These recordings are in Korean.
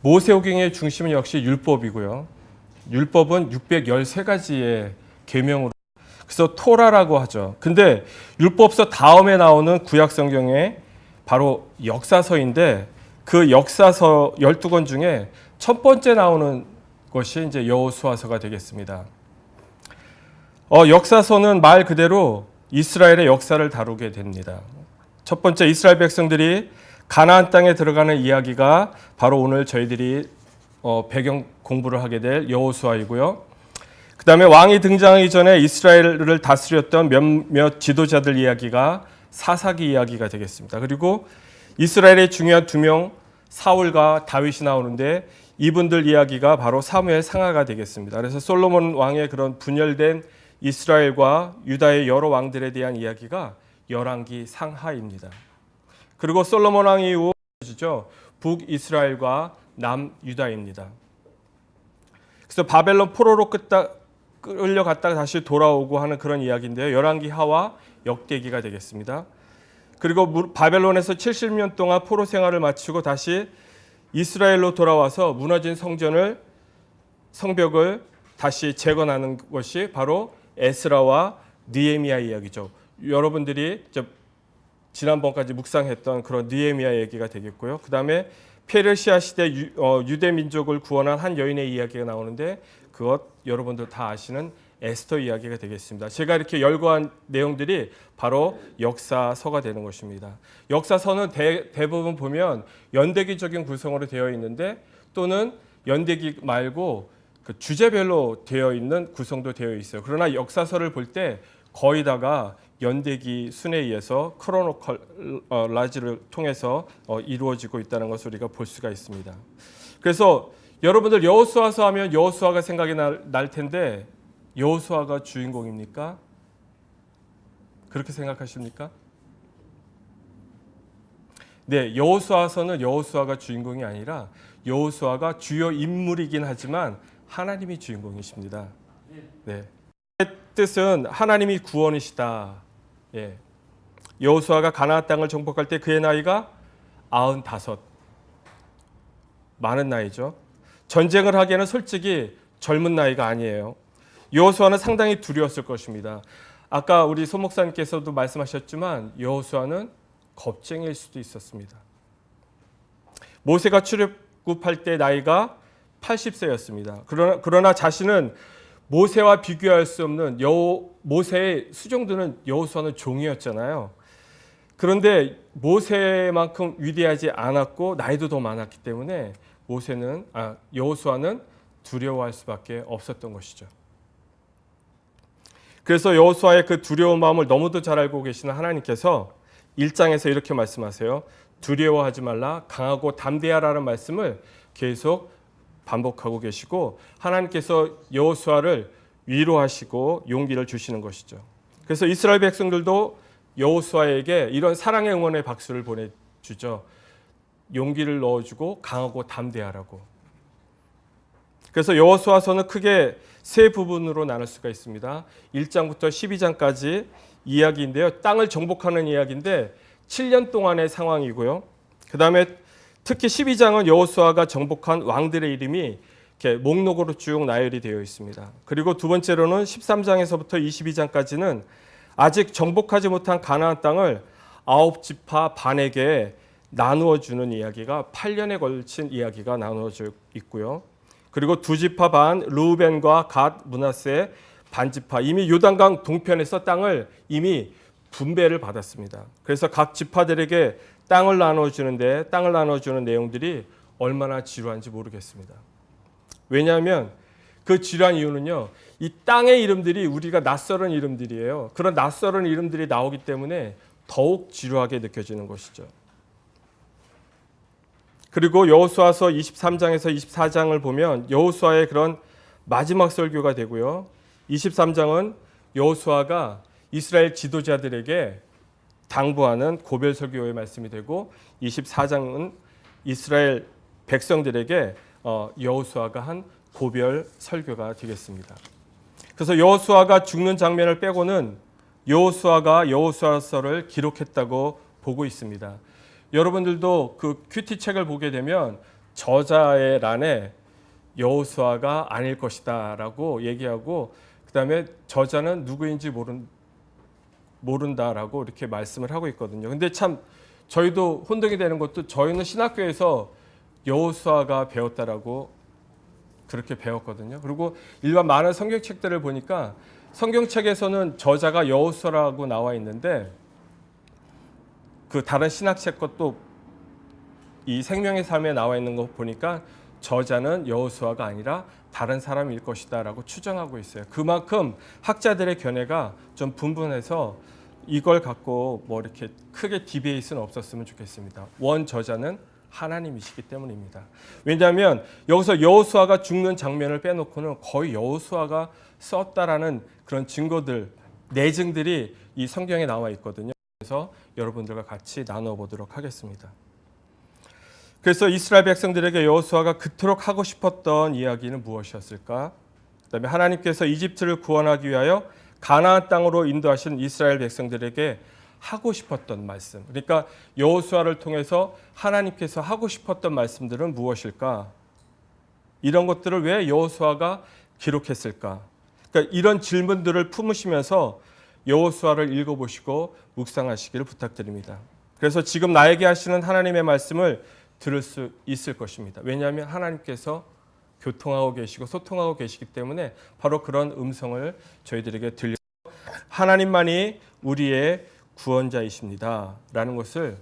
모세오경의 중심은 역시 율법이고요. 율법은 613가지의 계명으로, 그래서 토라라고 하죠. 근데 율법서 다음에 나오는 구약 성경에 바로 역사서인데, 그 역사서 12권 중에 첫 번째 나오는 것이 이제 여호수아서가 되겠습니다. 역사서는 말 그대로 이스라엘의 역사를 다루게 됩니다. 첫 번째, 이스라엘 백성들이 가나안 땅에 들어가는 이야기가 바로 오늘 저희들이 배경 공부를 하게 될 여호수아이고요. 그 다음에 왕이 등장하기 전에 이스라엘을 다스렸던 몇몇 지도자들 이야기가 사사기 이야기가 되겠습니다. 그리고 이스라엘의 중요한 두 명, 사울과 다윗이 나오는데 이분들 이야기가 바로 사무엘 상하가 되겠습니다. 그래서 솔로몬 왕의 그런 분열된 이스라엘과 유다의 여러 왕들에 대한 이야기가 열왕기 상하입니다. 그리고 솔로몬 왕 이후 북이스라엘과 남유다입니다. 그래서 바벨론 포로로 끌려갔다가 다시 돌아오고 하는 그런 이야기인데요. 열왕기 하와 역대기가 되겠습니다. 그리고 바벨론에서 70년 동안 포로 생활을 마치고 다시 이스라엘로 돌아와서 무너진 성벽을 다시 재건하는 것이 바로 에스라와 느헤미야 이야기죠. 여러분들이 지난번까지 묵상했던 그런 느헤미야 얘기가 되겠고요. 그 다음에 페르시아 시대 유대 민족을 구원한 한 여인의 이야기가 나오는데 그것 여러분들 다 아시는 에스더 이야기가 되겠습니다. 제가 이렇게 열거한 내용들이 바로 역사서가 되는 것입니다. 역사서는 대부분 보면 연대기적인 구성으로 되어 있는데 또는 연대기 말고 그 주제별로 되어 있는 구성도 되어 있어요. 그러나 역사서를 볼 때 거의 다가 연대기 순에 의해서 크로노콜라지를 통해서 이루어지고 있다는 것을 우리가 볼 수가 있습니다. 그래서 여러분들 여호수아서 하면 여호수아가 생각이 날 텐데 여호수아가 주인공입니까? 그렇게 생각하십니까? 네, 여호수아서는 여호수아가 주인공이 아니라 여호수아가 주요 인물이긴 하지만 하나님이 주인공이십니다. 네. 뜻은 하나님이 구원이시다. 예. 여호수아가 가나안 땅을 정복할 때 그의 나이가 95. 많은 나이죠. 전쟁을 하기에는 솔직히 젊은 나이가 아니에요. 여호수아는 상당히 두려웠을 것입니다. 아까 우리 소 목사님께서도 말씀하셨지만 여호수아는 겁쟁이일 수도 있었습니다. 모세가 출애굽할 때 나이가 80세였습니다. 그러나 자신은 모세와 비교할 수 없는 모세의 수종드는 여호수아는 종이었잖아요. 그런데 모세만큼 위대하지 않았고 나이도 더 많았기 때문에 여호수아는 두려워할 수밖에 없었던 것이죠. 그래서 여호수아의 그 두려운 마음을 너무도 잘 알고 계시는 하나님께서 1장에서 이렇게 말씀하세요. 두려워하지 말라, 강하고 담대하라는 말씀을 계속 반복하고 계시고 하나님께서 여호수아를 위로하시고 용기를 주시는 것이죠. 그래서 이스라엘 백성들도 여호수아에게 이런 사랑의 응원의 박수를 보내주죠. 용기를 넣어주고 강하고 담대하라고. 그래서 여호수아서는 크게 세 부분으로 나눌 수가 있습니다. 1장부터 12장까지 이야기인데요. 땅을 정복하는 이야기인데 7년 동안의 상황이고요. 그 다음에 특히 12장은 여호수아가 정복한 왕들의 이름이 이렇게 목록으로 쭉 나열이 되어 있습니다. 그리고 두 번째로는 13장에서부터 22장까지는 아직 정복하지 못한 가나안 땅을 9지파 반에게 나누어 주는 이야기가 8년에 걸친 이야기가 나누어져 있고요. 그리고 2지파 반 르우벤과 갓, 므낫세 반지파 이미 요단강 동편에서 땅을 이미 분배를 받았습니다. 그래서 각 지파들에게 땅을 나눠주는데 땅을 나눠주는 내용들이 얼마나 지루한지 모르겠습니다. 왜냐하면 그 지루한 이유는요. 이 땅의 이름들이 우리가 낯설은 이름들이에요. 그런 낯설은 이름들이 나오기 때문에 더욱 지루하게 느껴지는 것이죠. 그리고 여호수아서 23장에서 24장을 보면 여호수아의 그런 마지막 설교가 되고요. 23장은 여호수아가 이스라엘 지도자들에게 당부하는 고별 설교의 말씀이 되고 24장은 이스라엘 백성들에게 여호수아가 한 고별 설교가 되겠습니다. 그래서 여호수아가 죽는 장면을 빼고는 여호수아가 여호수아서를 기록했다고 보고 있습니다. 여러분들도 그 큐티 책을 보게 되면 저자의 란에 여호수아가 아닐 것이다라고 얘기하고 그다음에 저자는 누구인지 모른다라고 이렇게 말씀을 하고 있거든요. 근데 참 저희도 혼동이 되는 것도 저희는 신학교에서 여호수아가 배웠다라고 그렇게 배웠거든요. 그리고 일반 많은 성경책들을 보니까 성경책에서는 저자가 여호수아라고 나와 있는데 그 다른 신학책 것도 이 생명의 삶에 나와 있는 거 보니까 저자는 여호수아가 아니라 다른 사람일 것이다라고 추정하고 있어요. 그만큼 학자들의 견해가 좀 분분해서 이걸 갖고 뭐 이렇게 크게 디베이트는 없었으면 좋겠습니다. 원 저자는 하나님이시기 때문입니다. 왜냐하면 여기서 여호수아가 죽는 장면을 빼놓고는 거의 여호수아가 썼다라는 그런 증거들, 내증들이 이 성경에 나와 있거든요. 그래서 여러분들과 같이 나눠보도록 하겠습니다. 그래서 이스라엘 백성들에게 여호수아가 그토록 하고 싶었던 이야기는 무엇이었을까? 그다음에 하나님께서 이집트를 구원하기 위하여 가나안 땅으로 인도하신 이스라엘 백성들에게 하고 싶었던 말씀. 그러니까 여호수아를 통해서 하나님께서 하고 싶었던 말씀들은 무엇일까? 이런 것들을 왜 여호수아가 기록했을까? 그러니까 이런 질문들을 품으시면서 여호수아를 읽어보시고 묵상하시기를 부탁드립니다. 그래서 지금 나에게 하시는 하나님의 말씀을 들을 수 있을 것입니다. 왜냐하면 하나님께서 교통하고 계시고 소통하고 계시기 때문에 바로 그런 음성을 저희들에게 들려 하나님만이 우리의 구원자이십니다 라는 것을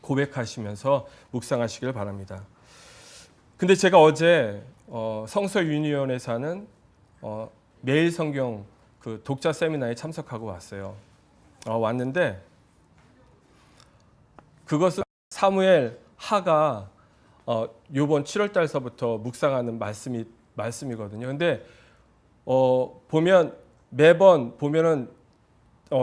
고백하시면서 묵상하시길 바랍니다. 근데 제가 어제 성서 유니온에서 하는 매일 성경 그 독자 세미나에 참석하고 왔어요. 왔는데 그것은 사무엘 하가 요번 7월 달서부터 묵상하는 말씀이거든요. 근데 보면 매번 보면은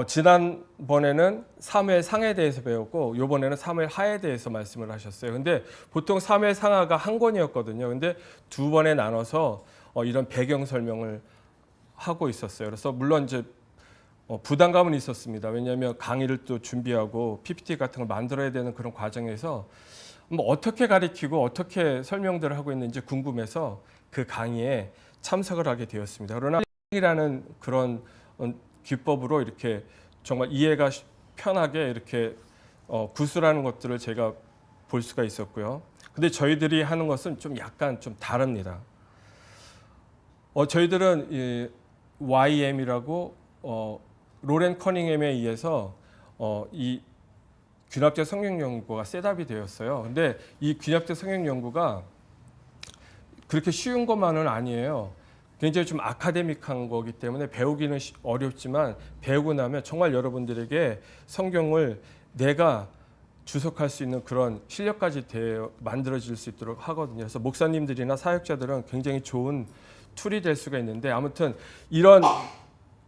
지난번에는 사무엘 상에 대해서 배웠고 요번에는 사무엘 하에 대해서 말씀을 하셨어요. 근데 보통 사무엘 상하가 한 권이었거든요. 근데 두 번에 나눠서 이런 배경 설명을 하고 있었어요. 그래서 물론 이제 부담감은 있었습니다. 왜냐하면 강의를 또 준비하고 PPT 같은 걸 만들어야 되는 그런 과정에서 뭐 어떻게 가리키고 어떻게 설명들을 하고 있는지 궁금해서 그 강의에 참석을 하게 되었습니다. 그러나 이라는 그런 기법으로 이렇게 정말 이해가 편하게 이렇게 구술하는 것들을 제가 볼 수가 있었고요. 근데 저희들이 하는 것은 좀 약간 좀 다릅니다. 저희들은 이 YM이라고 로렌 커닝햄에 의해서 이 균합적 성경 연구가 셋업이 되었어요. 근데 이 균합적 성경 연구가 그렇게 쉬운 것만은 아니에요. 굉장히 좀 아카데믹한 거기 때문에 배우기는 어렵지만 배우고 나면 정말 여러분들에게 성경을 내가 주석할 수 있는 그런 실력까지 만들어질 수 있도록 하거든요. 그래서 목사님들이나 사역자들은 굉장히 좋은 툴이 될 수가 있는데 아무튼 이런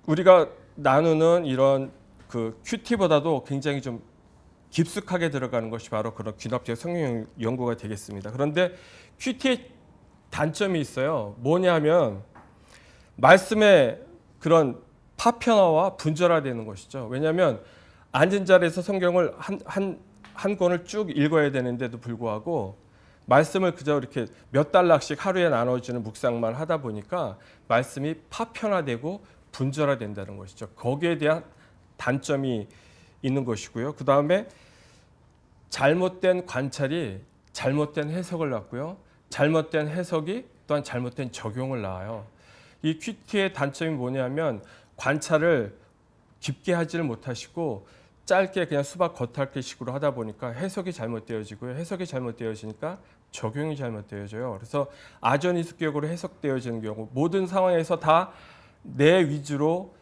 우리가 나누는 이런 그 큐티보다도 굉장히 좀 깊숙하게 들어가는 것이 바로 그런 균합적 성경 연구가 되겠습니다. 그런데 큐티의 단점이 있어요. 뭐냐면 말씀의 그런 파편화와 분절화되는 것이죠. 왜냐하면 앉은 자리에서 성경을 한 권을 쭉 읽어야 되는데도 불구하고 말씀을 그저 이렇게 몇 단락씩 하루에 나눠주는 묵상만 하다 보니까 말씀이 파편화되고 분절화된다는 것이죠. 거기에 대한 단점이 있는 것이고요. 그 다음에 잘못된 관찰이 잘못된 해석을 낳고요. 잘못된 해석이 또한 잘못된 적용을 낳아요. 이 큐티의 단점이 뭐냐면 관찰을 깊게 하지를 못하시고 짧게 그냥 수박 겉핥기식으로 하다 보니까 해석이 잘못되어지고요. 해석이 잘못되어지니까 적용이 잘못되어져요. 그래서 아전인수격으로 해석되어지는 경우 모든 상황에서 다 내 위주로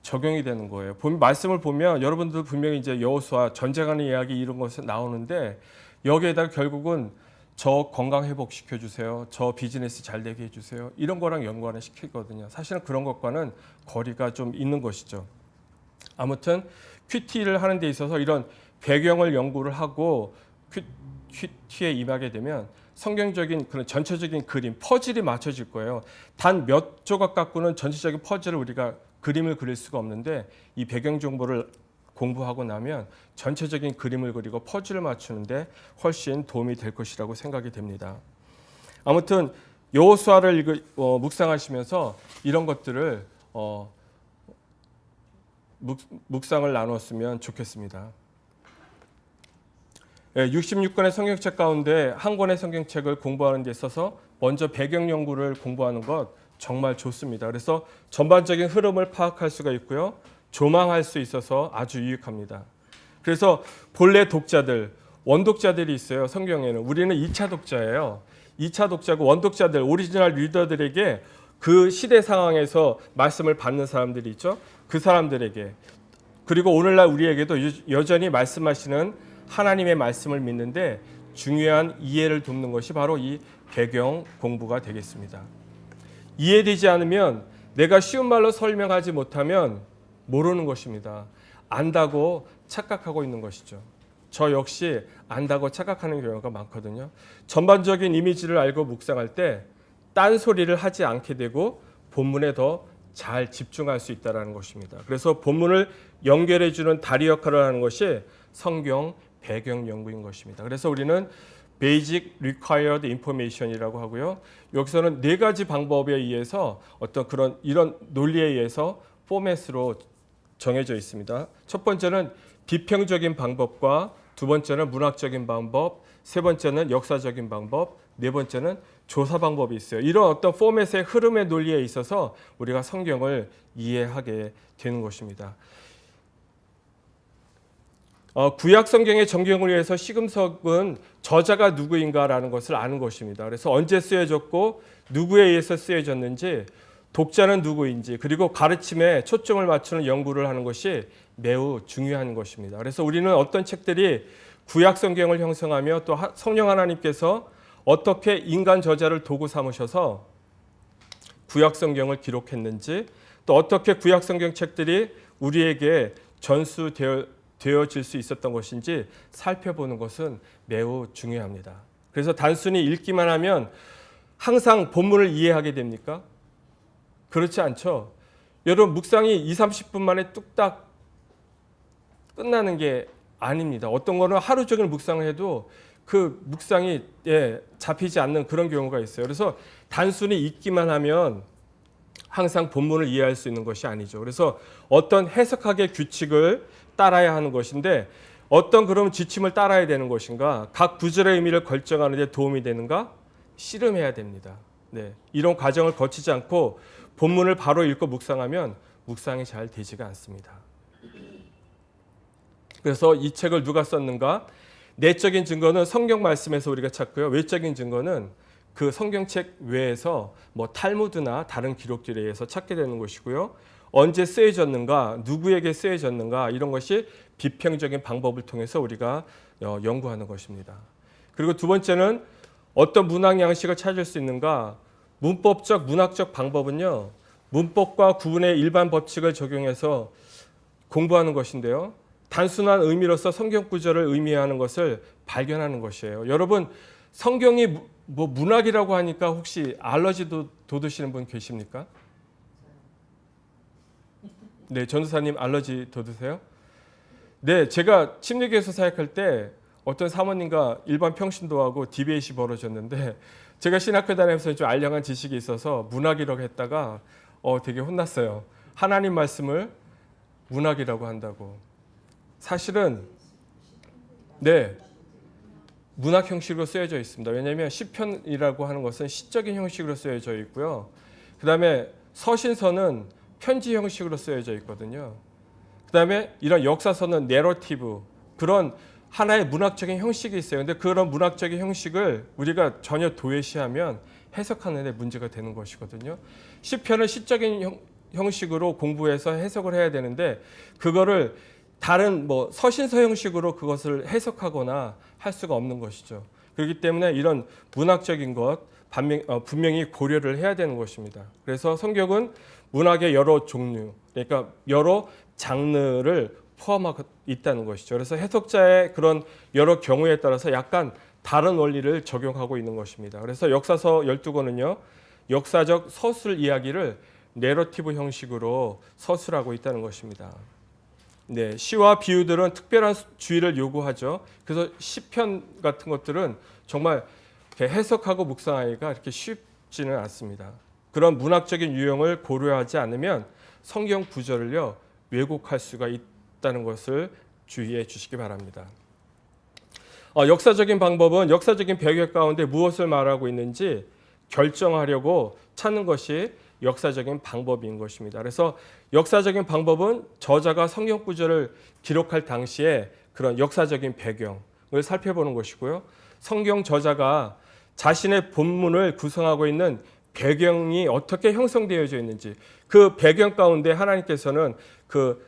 적용이 되는 거예요. 말씀을 보면 여러분들 분명히 이제 여호수아 전쟁하는 이야기 이런 것이 나오는데 여기에다가 결국은 저 건강 회복 시켜주세요. 저 비즈니스 잘 되게 해주세요. 이런 거랑 연관을 시키거든요. 사실은 그런 것과는 거리가 좀 있는 것이죠. 아무튼 큐티를 하는 데 있어서 이런 배경을 연구를 하고 큐티에 임하게 되면 성경적인 그런 전체적인 그림, 퍼즐이 맞춰질 거예요. 단 몇 조각 갖고는 전체적인 퍼즐을 우리가 그림을 그릴 수가 없는데 이 배경 정보를 공부하고 나면 전체적인 그림을 그리고 퍼즐을 맞추는데 훨씬 도움이 될 것이라고 생각이 됩니다. 아무튼 여호수아를 묵상하시면서 이런 것들을 묵상을 나눴으면 좋겠습니다. 66권의 성경책 가운데 한 권의 성경책을 공부하는 데 있어서 먼저 배경 연구를 공부하는 것 정말 좋습니다. 그래서 전반적인 흐름을 파악할 수가 있고요. 조망할 수 있어서 아주 유익합니다. 그래서 본래 독자들, 원독자들이 있어요. 성경에는. 우리는 2차 독자예요. 2차 독자고 원독자들, 오리지널 리더들에게 그 시대 상황에서 말씀을 받는 사람들이 있죠. 그 사람들에게, 그리고 오늘날 우리에게도 여전히 말씀하시는 하나님의 말씀을 믿는데 중요한 이해를 돕는 것이 바로 이 배경 공부가 되겠습니다. 이해되지 않으면, 내가 쉬운 말로 설명하지 못하면 모르는 것입니다. 안다고 착각하고 있는 것이죠. 저 역시 안다고 착각하는 경우가 많거든요. 전반적인 이미지를 알고 묵상할 때 딴소리를 하지 않게 되고 본문에 더 잘 집중할 수 있다는 것입니다. 그래서 본문을 연결해 주는 다리 역할을 하는 것이 성경 배경 연구인 것입니다. 그래서 우리는 Basic Required Information이라고 하고요. 여기서는 4가지 방법에 의해서 어떤 이런 논리에 의해서 포맷으로 정해져 있습니다. 첫 번째는 비평적인 방법과, 두 번째는 문학적인 방법, 세 번째는 역사적인 방법, 네 번째는 조사 방법이 있어요. 이런 어떤 포맷의 흐름의 논리에 있어서 우리가 성경을 이해하게 되는 것입니다. 구약 성경의 정경을 위해서 시금석은 저자가 누구인가라는 것을 아는 것입니다. 그래서 언제 쓰여졌고 누구에 의해서 쓰여졌는지, 독자는 누구인지, 그리고 가르침에 초점을 맞추는 연구를 하는 것이 매우 중요한 것입니다. 그래서 우리는 어떤 책들이 구약 성경을 형성하며 또 성령 하나님께서 어떻게 인간 저자를 도구 삼으셔서 구약 성경을 기록했는지, 또 어떻게 구약 성경 책들이 우리에게 전수되어질 수 있었던 것인지 살펴보는 것은 매우 중요합니다. 그래서 단순히 읽기만 하면 항상 본문을 이해하게 됩니까? 그렇지 않죠. 여러분, 묵상이 20-30분 만에 뚝딱 끝나는 게 아닙니다. 어떤 거는 하루 종일 묵상을 해도 그 묵상이 잡히지 않는 그런 경우가 있어요. 그래서 단순히 읽기만 하면 항상 본문을 이해할 수 있는 것이 아니죠. 그래서 어떤 해석학의 규칙을 따라야 하는 것인데, 어떤 그런 지침을 따라야 되는 것인가, 각 구절의 의미를 결정하는 데 도움이 되는가, 씨름해야 됩니다. 이런 과정을 거치지 않고 본문을 바로 읽고 묵상하면 묵상이 잘 되지가 않습니다. 그래서 이 책을 누가 썼는가? 내적인 증거는 성경 말씀에서 우리가 찾고요. 외적인 증거는 그 성경책 외에서 탈무드나 다른 기록들에 의해서 찾게 되는 것이고요. 언제 쓰여졌는가, 누구에게 쓰여졌는가, 이런 것이 비평적인 방법을 통해서 우리가 연구하는 것입니다. 그리고 두 번째는 어떤 문학 양식을 찾을 수 있는가? 문법적, 문학적 방법은요, 문법과 구분의 일반 법칙을 적용해서 공부하는 것인데요. 단순한 의미로서 성경 구절을 의미하는 것을 발견하는 것이에요. 여러분, 성경이 문학이라고 하니까 혹시 알러지도 돋으시는 분 계십니까? 네, 전도사님 알러지 돋으세요? 네, 제가 침례교에서 사역할 때 어떤 사모님과 일반 평신도하고 디베이트이 벌어졌는데, 제가 신학교 다니면서 좀 알량한 지식이 있어서 문학이라고 했다가 되게 혼났어요. 하나님 말씀을 문학이라고 한다고. 사실은 문학 형식으로 쓰여져 있습니다. 왜냐하면 시편이라고 하는 것은 시적인 형식으로 쓰여져 있고요. 그 다음에 서신서는 편지 형식으로 쓰여져 있거든요. 그 다음에 이런 역사서는 내러티브, 그런 하나의 문학적인 형식이 있어요. 근데 그런 문학적인 형식을 우리가 전혀 도외시하면 해석하는 데 문제가 되는 것이거든요. 시편은 시적인 형식으로 공부해서 해석을 해야 되는데, 그거를 다른 서신서 형식으로 그것을 해석하거나 할 수가 없는 것이죠. 그렇기 때문에 이런 문학적인 것 분명히 고려를 해야 되는 것입니다. 그래서 성경은 문학의 여러 종류, 그러니까 여러 장르를 포함하고 있다는 것이죠. 그래서 해석자의 그런 여러 경우에 따라서 약간 다른 원리를 적용하고 있는 것입니다. 그래서 역사서 12권은요, 역사적 서술 이야기를 내러티브 형식으로 서술하고 있다는 것입니다. 네, 시와 비유들은 특별한 주의를 요구하죠. 그래서 시편 같은 것들은 정말 이렇게 해석하고 묵상하기가 이렇게 쉽지는 않습니다. 그런 문학적인 유형을 고려하지 않으면 성경 구절을요 왜곡할 수가 있다는 것을 주의해 주시기 바랍니다. 역사적인 방법은 역사적인 배경 가운데 무엇을 말하고 있는지 결정하려고 찾는 것이 역사적인 방법인 것입니다. 그래서 역사적인 방법은 저자가 성경 구절을 기록할 당시에 그런 역사적인 배경을 살펴보는 것이고요. 성경 저자가 자신의 본문을 구성하고 있는 배경이 어떻게 형성되어져 있는지, 그 배경 가운데 하나님께서는 그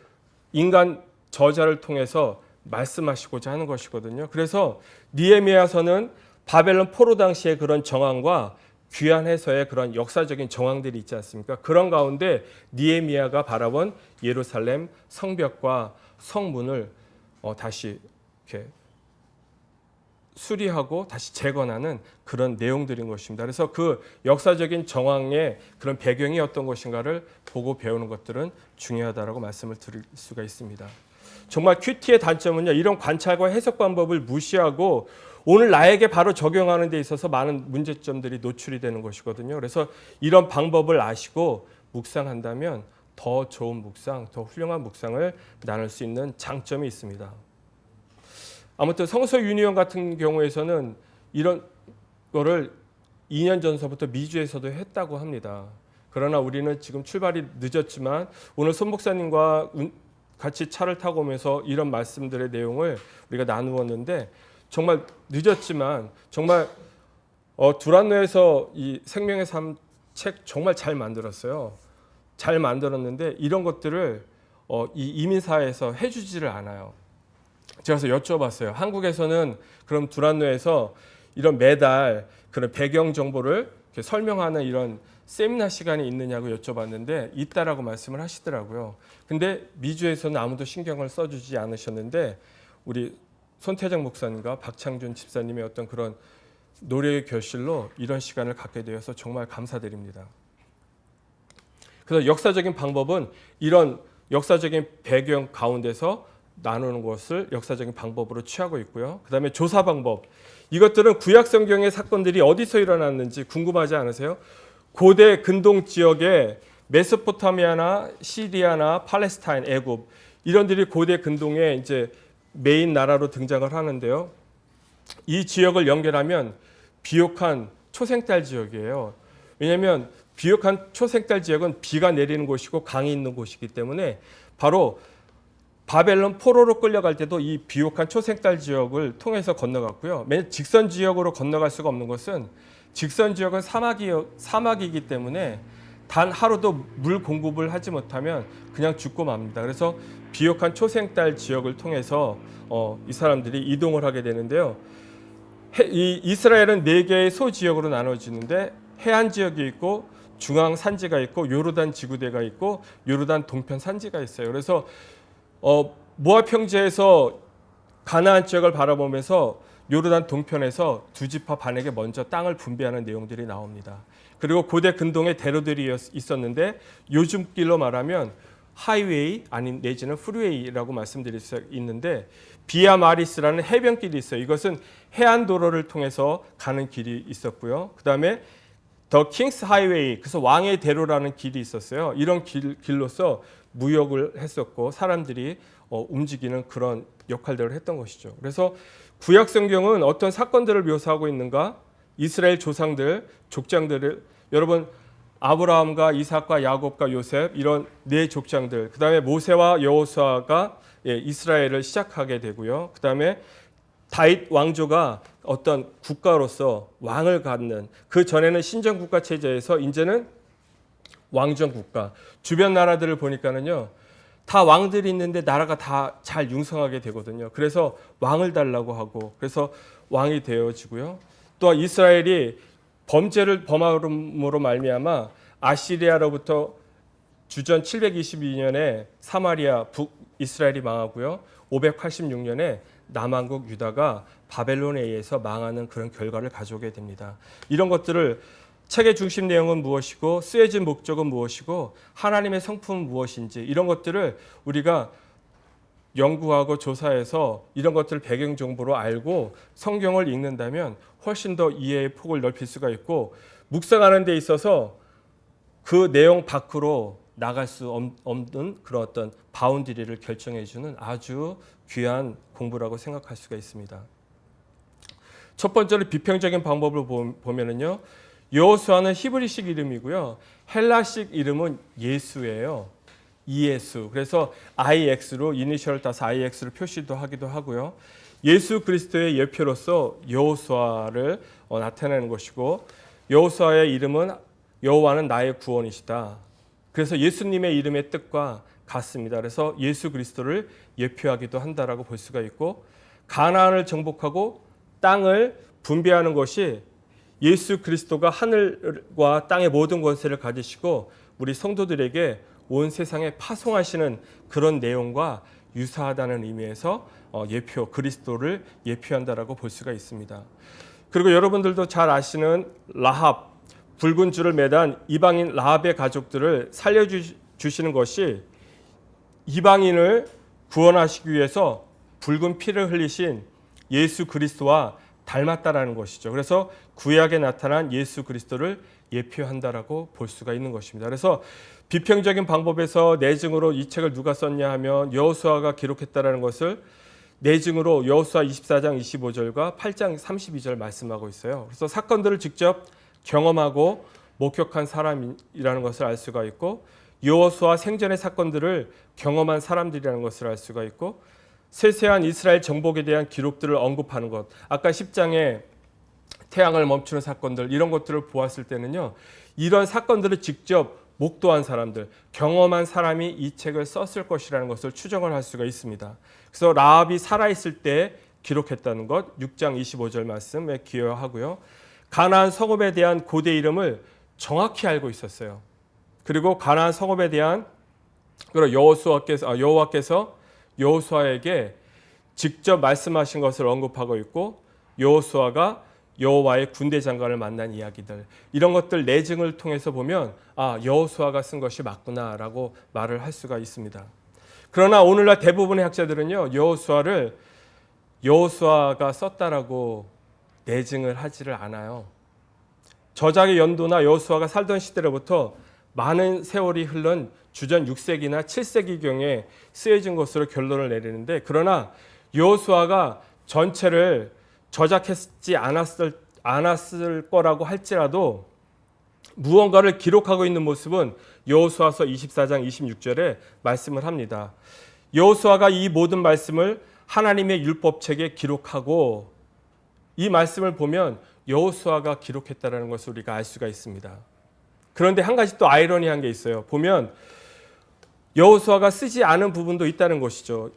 인간 저자를 통해서 말씀하시고자 하는 것이거든요. 그래서 느헤미야서는 바벨론 포로 당시의 그런 정황과 귀환해서의 그런 역사적인 정황들이 있지 않습니까? 그런 가운데 느헤미야가 바라본 예루살렘 성벽과 성문을 다시 이렇게 수리하고 다시 재건하는 그런 내용들인 것입니다. 그래서 그 역사적인 정황의 그런 배경이 어떤 것인가를 보고 배우는 것들은 중요하다라고 말씀을 드릴 수가 있습니다. 정말 큐티의 단점은요, 이런 관찰과 해석 방법을 무시하고 오늘 나에게 바로 적용하는 데 있어서 많은 문제점들이 노출이 되는 것이거든요. 그래서 이런 방법을 아시고 묵상한다면 더 좋은 묵상, 더 훌륭한 묵상을 나눌 수 있는 장점이 있습니다. 아무튼 성서 유니온 같은 경우에서는 이런 거를 2년 전서부터 미주에서도 했다고 합니다. 그러나 우리는 지금 출발이 늦었지만 오늘 손 목사님과 같이 차를 타고 오면서 이런 말씀들의 내용을 우리가 나누었는데 정말 늦었지만 정말 두란노에서 이 생명의 삶 책 정말 잘 만들었어요. 잘 만들었는데 이런 것들을 이 이민사회에서 해주지를 않아요. 제가 그래서 여쭤봤어요. 한국에서는 그럼 두란노에서 이런 매달 그런 배경 정보를 설명하는 이런 세미나 시간이 있느냐고 여쭤봤는데 있다라고 말씀을 하시더라고요. 근데 미주에서는 아무도 신경을 써주지 않으셨는데 우리 손태정 목사님과 박창준 집사님의 어떤 그런 노래의 결실로 이런 시간을 갖게 되어서 정말 감사드립니다. 그래서 역사적인 방법은 이런 역사적인 배경 가운데서 나누는 것을 역사적인 방법으로 취하고 있고요. 그 다음에 조사 방법. 이것들은 구약 성경의 사건들이 어디서 일어났는지 궁금하지 않으세요? 고대 근동 지역의 메소포타미아나 시리아나 팔레스타인, 애굽 이런 들이 고대 근동의 이제 메인 나라로 등장을 하는데요. 이 지역을 연결하면 비옥한 초생달 지역이에요. 왜냐하면 비옥한 초생달 지역은 비가 내리는 곳이고 강이 있는 곳이기 때문에 바로 바벨론 포로로 끌려갈 때도 이 비옥한 초생달 지역을 통해서 건너갔고요. 맨 직선 지역으로 건너갈 수가 없는 것은 직선 지역은 사막이기 때문에 단 하루도 물 공급을 하지 못하면 그냥 죽고 맙니다. 그래서 비옥한 초생달 지역을 통해서 이 사람들이 이동을 하게 되는데요. 이 이스라엘은 4개의 소지역으로 나눠지는데 해안 지역이 있고 중앙 산지가 있고 요르단 지구대가 있고 요르단 동편 산지가 있어요. 그래서 모압 평지에서 가나안 지역을 바라보면서 요르단 동편에서 두 지파 반에게 먼저 땅을 분배하는 내용들이 나옵니다. 그리고 고대 근동에 대로들이 있었는데 요즘 길로 말하면 하이웨이 아닌 내지는 프리웨이라고 말씀드릴 수 있는데 비아 마리스라는 해변길이 있어요. 이것은 해안 도로를 통해서 가는 길이 있었고요. 그다음에 더 킹스 하이웨이, 그래서 왕의 대로라는 길이 있었어요. 이런 길로서 무역을 했었고 사람들이 움직이는 그런 역할들을 했던 것이죠. 그래서 구약 성경은 어떤 사건들을 묘사하고 있는가? 이스라엘 조상들, 족장들을 여러분 아브라함과 이삭과 야곱과 요셉 이런 네 족장들, 그 다음에 모세와 여호수아가 이스라엘을 시작하게 되고요. 그 다음에 다윗 왕조가 어떤 국가로서 왕을 갖는, 그 전에는 신정 국가 체제에서 이제는 왕정 국가. 주변 나라들을 보니까는요, 다 왕들이 있는데 나라가 다 잘 융성하게 되거든요. 그래서 왕을 달라고 하고, 그래서 왕이 되어지고요. 또 이스라엘이 범죄를 범함으로 말미암아 아시리아로부터 주전 722년에 사마리아 북이스라엘이 망하고요. 586년에 남왕국 유다가 바벨론에 의해서 망하는 그런 결과를 가져오게 됩니다. 이런 것들을 책의 중심 내용은 무엇이고 쓰여진 목적은 무엇이고 하나님의 성품은 무엇인지 이런 것들을 우리가 연구하고 조사해서 이런 것들을 배경 정보로 알고 성경을 읽는다면 훨씬 더 이해의 폭을 넓힐 수가 있고 묵상하는 데 있어서 그 내용 밖으로 나갈 수 없는 그런 어떤 바운드리를 결정해 주는 아주 귀한 공부라고 생각할 수가 있습니다. 첫 번째로 비평적인 방법을 보면은요. 여호수아는 히브리식 이름이고요. 헬라식 이름은 예수예요. 이예수. 그래서 IX로 이니셜을 따서 IX로 표시도 하기도 하고요. 예수 그리스도의 예표로서 여호수아를 나타내는 것이고 여호수아의 이름은 여호와는 나의 구원이시다. 그래서 예수님의 이름의 뜻과 같습니다. 그래서 예수 그리스도를 예표하기도 한다라고 볼 수가 있고 가나안을 정복하고 땅을 분배하는 것이 예수 그리스도가 하늘과 땅의 모든 권세를 가지시고 우리 성도들에게 온 세상에 파송하시는 그런 내용과 유사하다는 의미에서 그리스도를 예표한다라고 볼 수가 있습니다. 그리고 여러분들도 잘 아시는 라합, 붉은 줄을 매단 이방인 라합의 가족들을 살려주시는 것이 이방인을 구원하시기 위해서 붉은 피를 흘리신 예수 그리스도와 닮았다라는 것이죠. 그래서 구약에 나타난 예수 그리스도를 예표한다라고 볼 수가 있는 것입니다. 그래서 비평적인 방법에서 내증으로 이 책을 누가 썼냐 하면 여호수아가 기록했다라는 것을 내증으로 여호수아 24장 25절과 8장 32절 말씀하고 있어요. 그래서 사건들을 직접 경험하고 목격한 사람이라는 것을 알 수가 있고 여호수아 생전의 사건들을 경험한 사람들이라는 것을 알 수가 있고 세세한 이스라엘 정복에 대한 기록들을 언급하는 것. 아까 10장에 태양을 멈추는 사건들 이런 것들을 보았을 때는요. 이런 사건들을 직접 목도한 사람들, 경험한 사람이 이 책을 썼을 것이라는 것을 추정을 할 수가 있습니다. 그래서 라합이 살아있을 때 기록했다는 것 6장 25절 말씀에 기여하고요. 가나안 성읍에 대한 고대 이름을 정확히 알고 있었어요. 그리고 가나안 성읍에 대한 여호와께서 여호수아에게 직접 말씀하신 것을 언급하고 있고 여호수아가 여호와의 군대 장관을 만난 이야기들 이런 것들 내증을 통해서 보면 여호수아가 쓴 것이 맞구나라고 말을 할 수가 있습니다. 그러나 오늘날 대부분의 학자들은요 여호수아가 썼다라고 내증을 하지를 않아요. 저작의 연도나 여호수아가 살던 시대로부터 많은 세월이 흘른 주전 6세기나 7세기경에 쓰여진 것으로 결론을 내리는데 그러나 여호수아가 전체를 저작했지 않았을 거라고 할지라도 무언가를 기록하고 있는 모습은 여호수아서 24장 26절에 말씀을 합니다. 여호수아가 이 모든 말씀을 하나님의 율법책에 기록하고 이 말씀을 보면 여호수아가 기록했다는 것을 우리가 알 수가 있습니다. 그런데 한 가지 또 아이러니한 게 있어요. 보면 여호수아가 쓰지 않은 부분도 있다는 것이죠.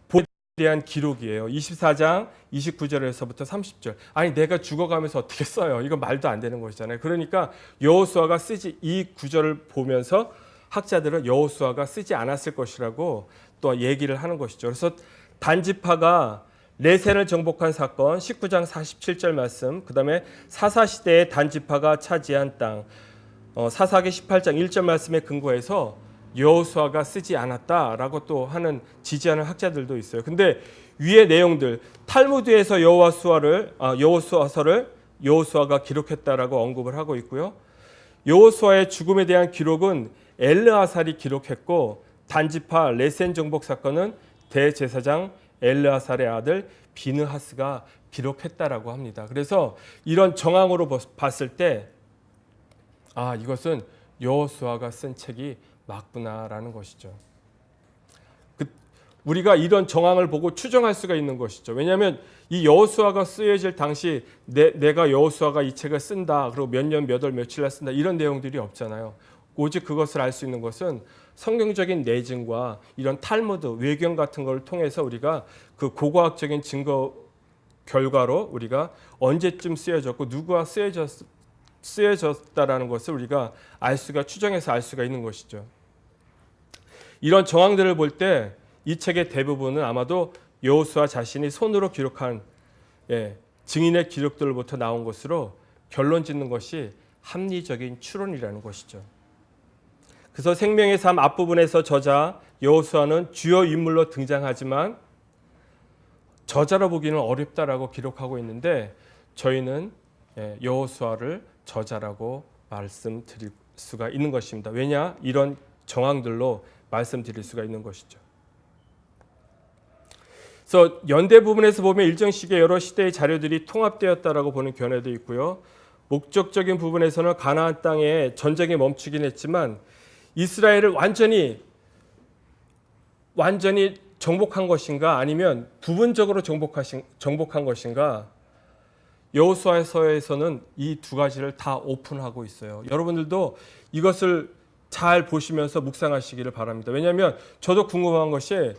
복에 대한 기록이에요. 24장 29절에서부터 30절. 아니 내가 죽어가면서 어떻게 써요? 이건 말도 안 되는 것이잖아요. 그러니까 여호수아가 쓰지 이 구절을 보면서 학자들은 여호수아가 쓰지 않았을 것이라고 또 얘기를 하는 것이죠. 그래서 단지파가 레센을 정복한 사건 19장 47절 말씀, 그 다음에 사사시대의 단지파가 차지한 땅 사사기 18장 1절 말씀에 근거해서 여호수아가 쓰지 않았다라고 또 하는 지지하는 학자들도 있어요. 근데 위의 내용들 탈무드에서 여호수아서를 여호수아가 기록했다라고 언급을 하고 있고요. 여호수아의 죽음에 대한 기록은 엘르아살이 기록했고 단지파 레센 정복 사건은 대제사장 엘르아살의 아들 비느하스가 기록했다라고 합니다. 그래서 이런 정황으로 봤을 때 이것은 여호수아가 쓴 책이 맞구나라는 것이죠. 우리가 이런 정황을 보고 추정할 수가 있는 것이죠. 왜냐하면 이 여호수아가 쓰여질 당시 내가 여호수아가 이 책을 쓴다. 그리고 몇 년 몇 월 며칠 날 쓴다. 이런 내용들이 없잖아요. 오직 그것을 알 수 있는 것은 성경적인 내증과 이런 탈무드, 외경 같은 걸 통해서 우리가 그 고고학적인 증거 결과로 우리가 언제쯤 쓰여졌고 누구와 쓰여졌다라는 것을 우리가 추정해서 알 수가 있는 것이죠. 이런 정황들을 볼 때 이 책의 대부분은 아마도 여호수아 자신이 손으로 기록한 증인의 기록들로부터 나온 것으로 결론 짓는 것이 합리적인 추론이라는 것이죠. 그래서 생명의 삶 앞부분에서 저자 여호수아는 주요 인물로 등장하지만 저자로 보기는 어렵다라고 기록하고 있는데 저희는 여호수아를 저자라고 말씀드릴 수가 있는 것입니다. 왜냐? 이런 정황들로 말씀드릴 수가 있는 것이죠. 그래서 연대 부분에서 보면 일정 시기에 여러 시대의 자료들이 통합되었다라고 보는 견해도 있고요. 목적적인 부분에서는 가나안 땅에 전쟁이 멈추긴 했지만 이스라엘을 완전히 정복한 것인가 아니면 부분적으로 정복한 것인가 여호수아서에서는 이 두 가지를 다 오픈하고 있어요. 여러분들도 이것을 잘 보시면서 묵상하시기를 바랍니다. 왜냐하면 저도 궁금한 것이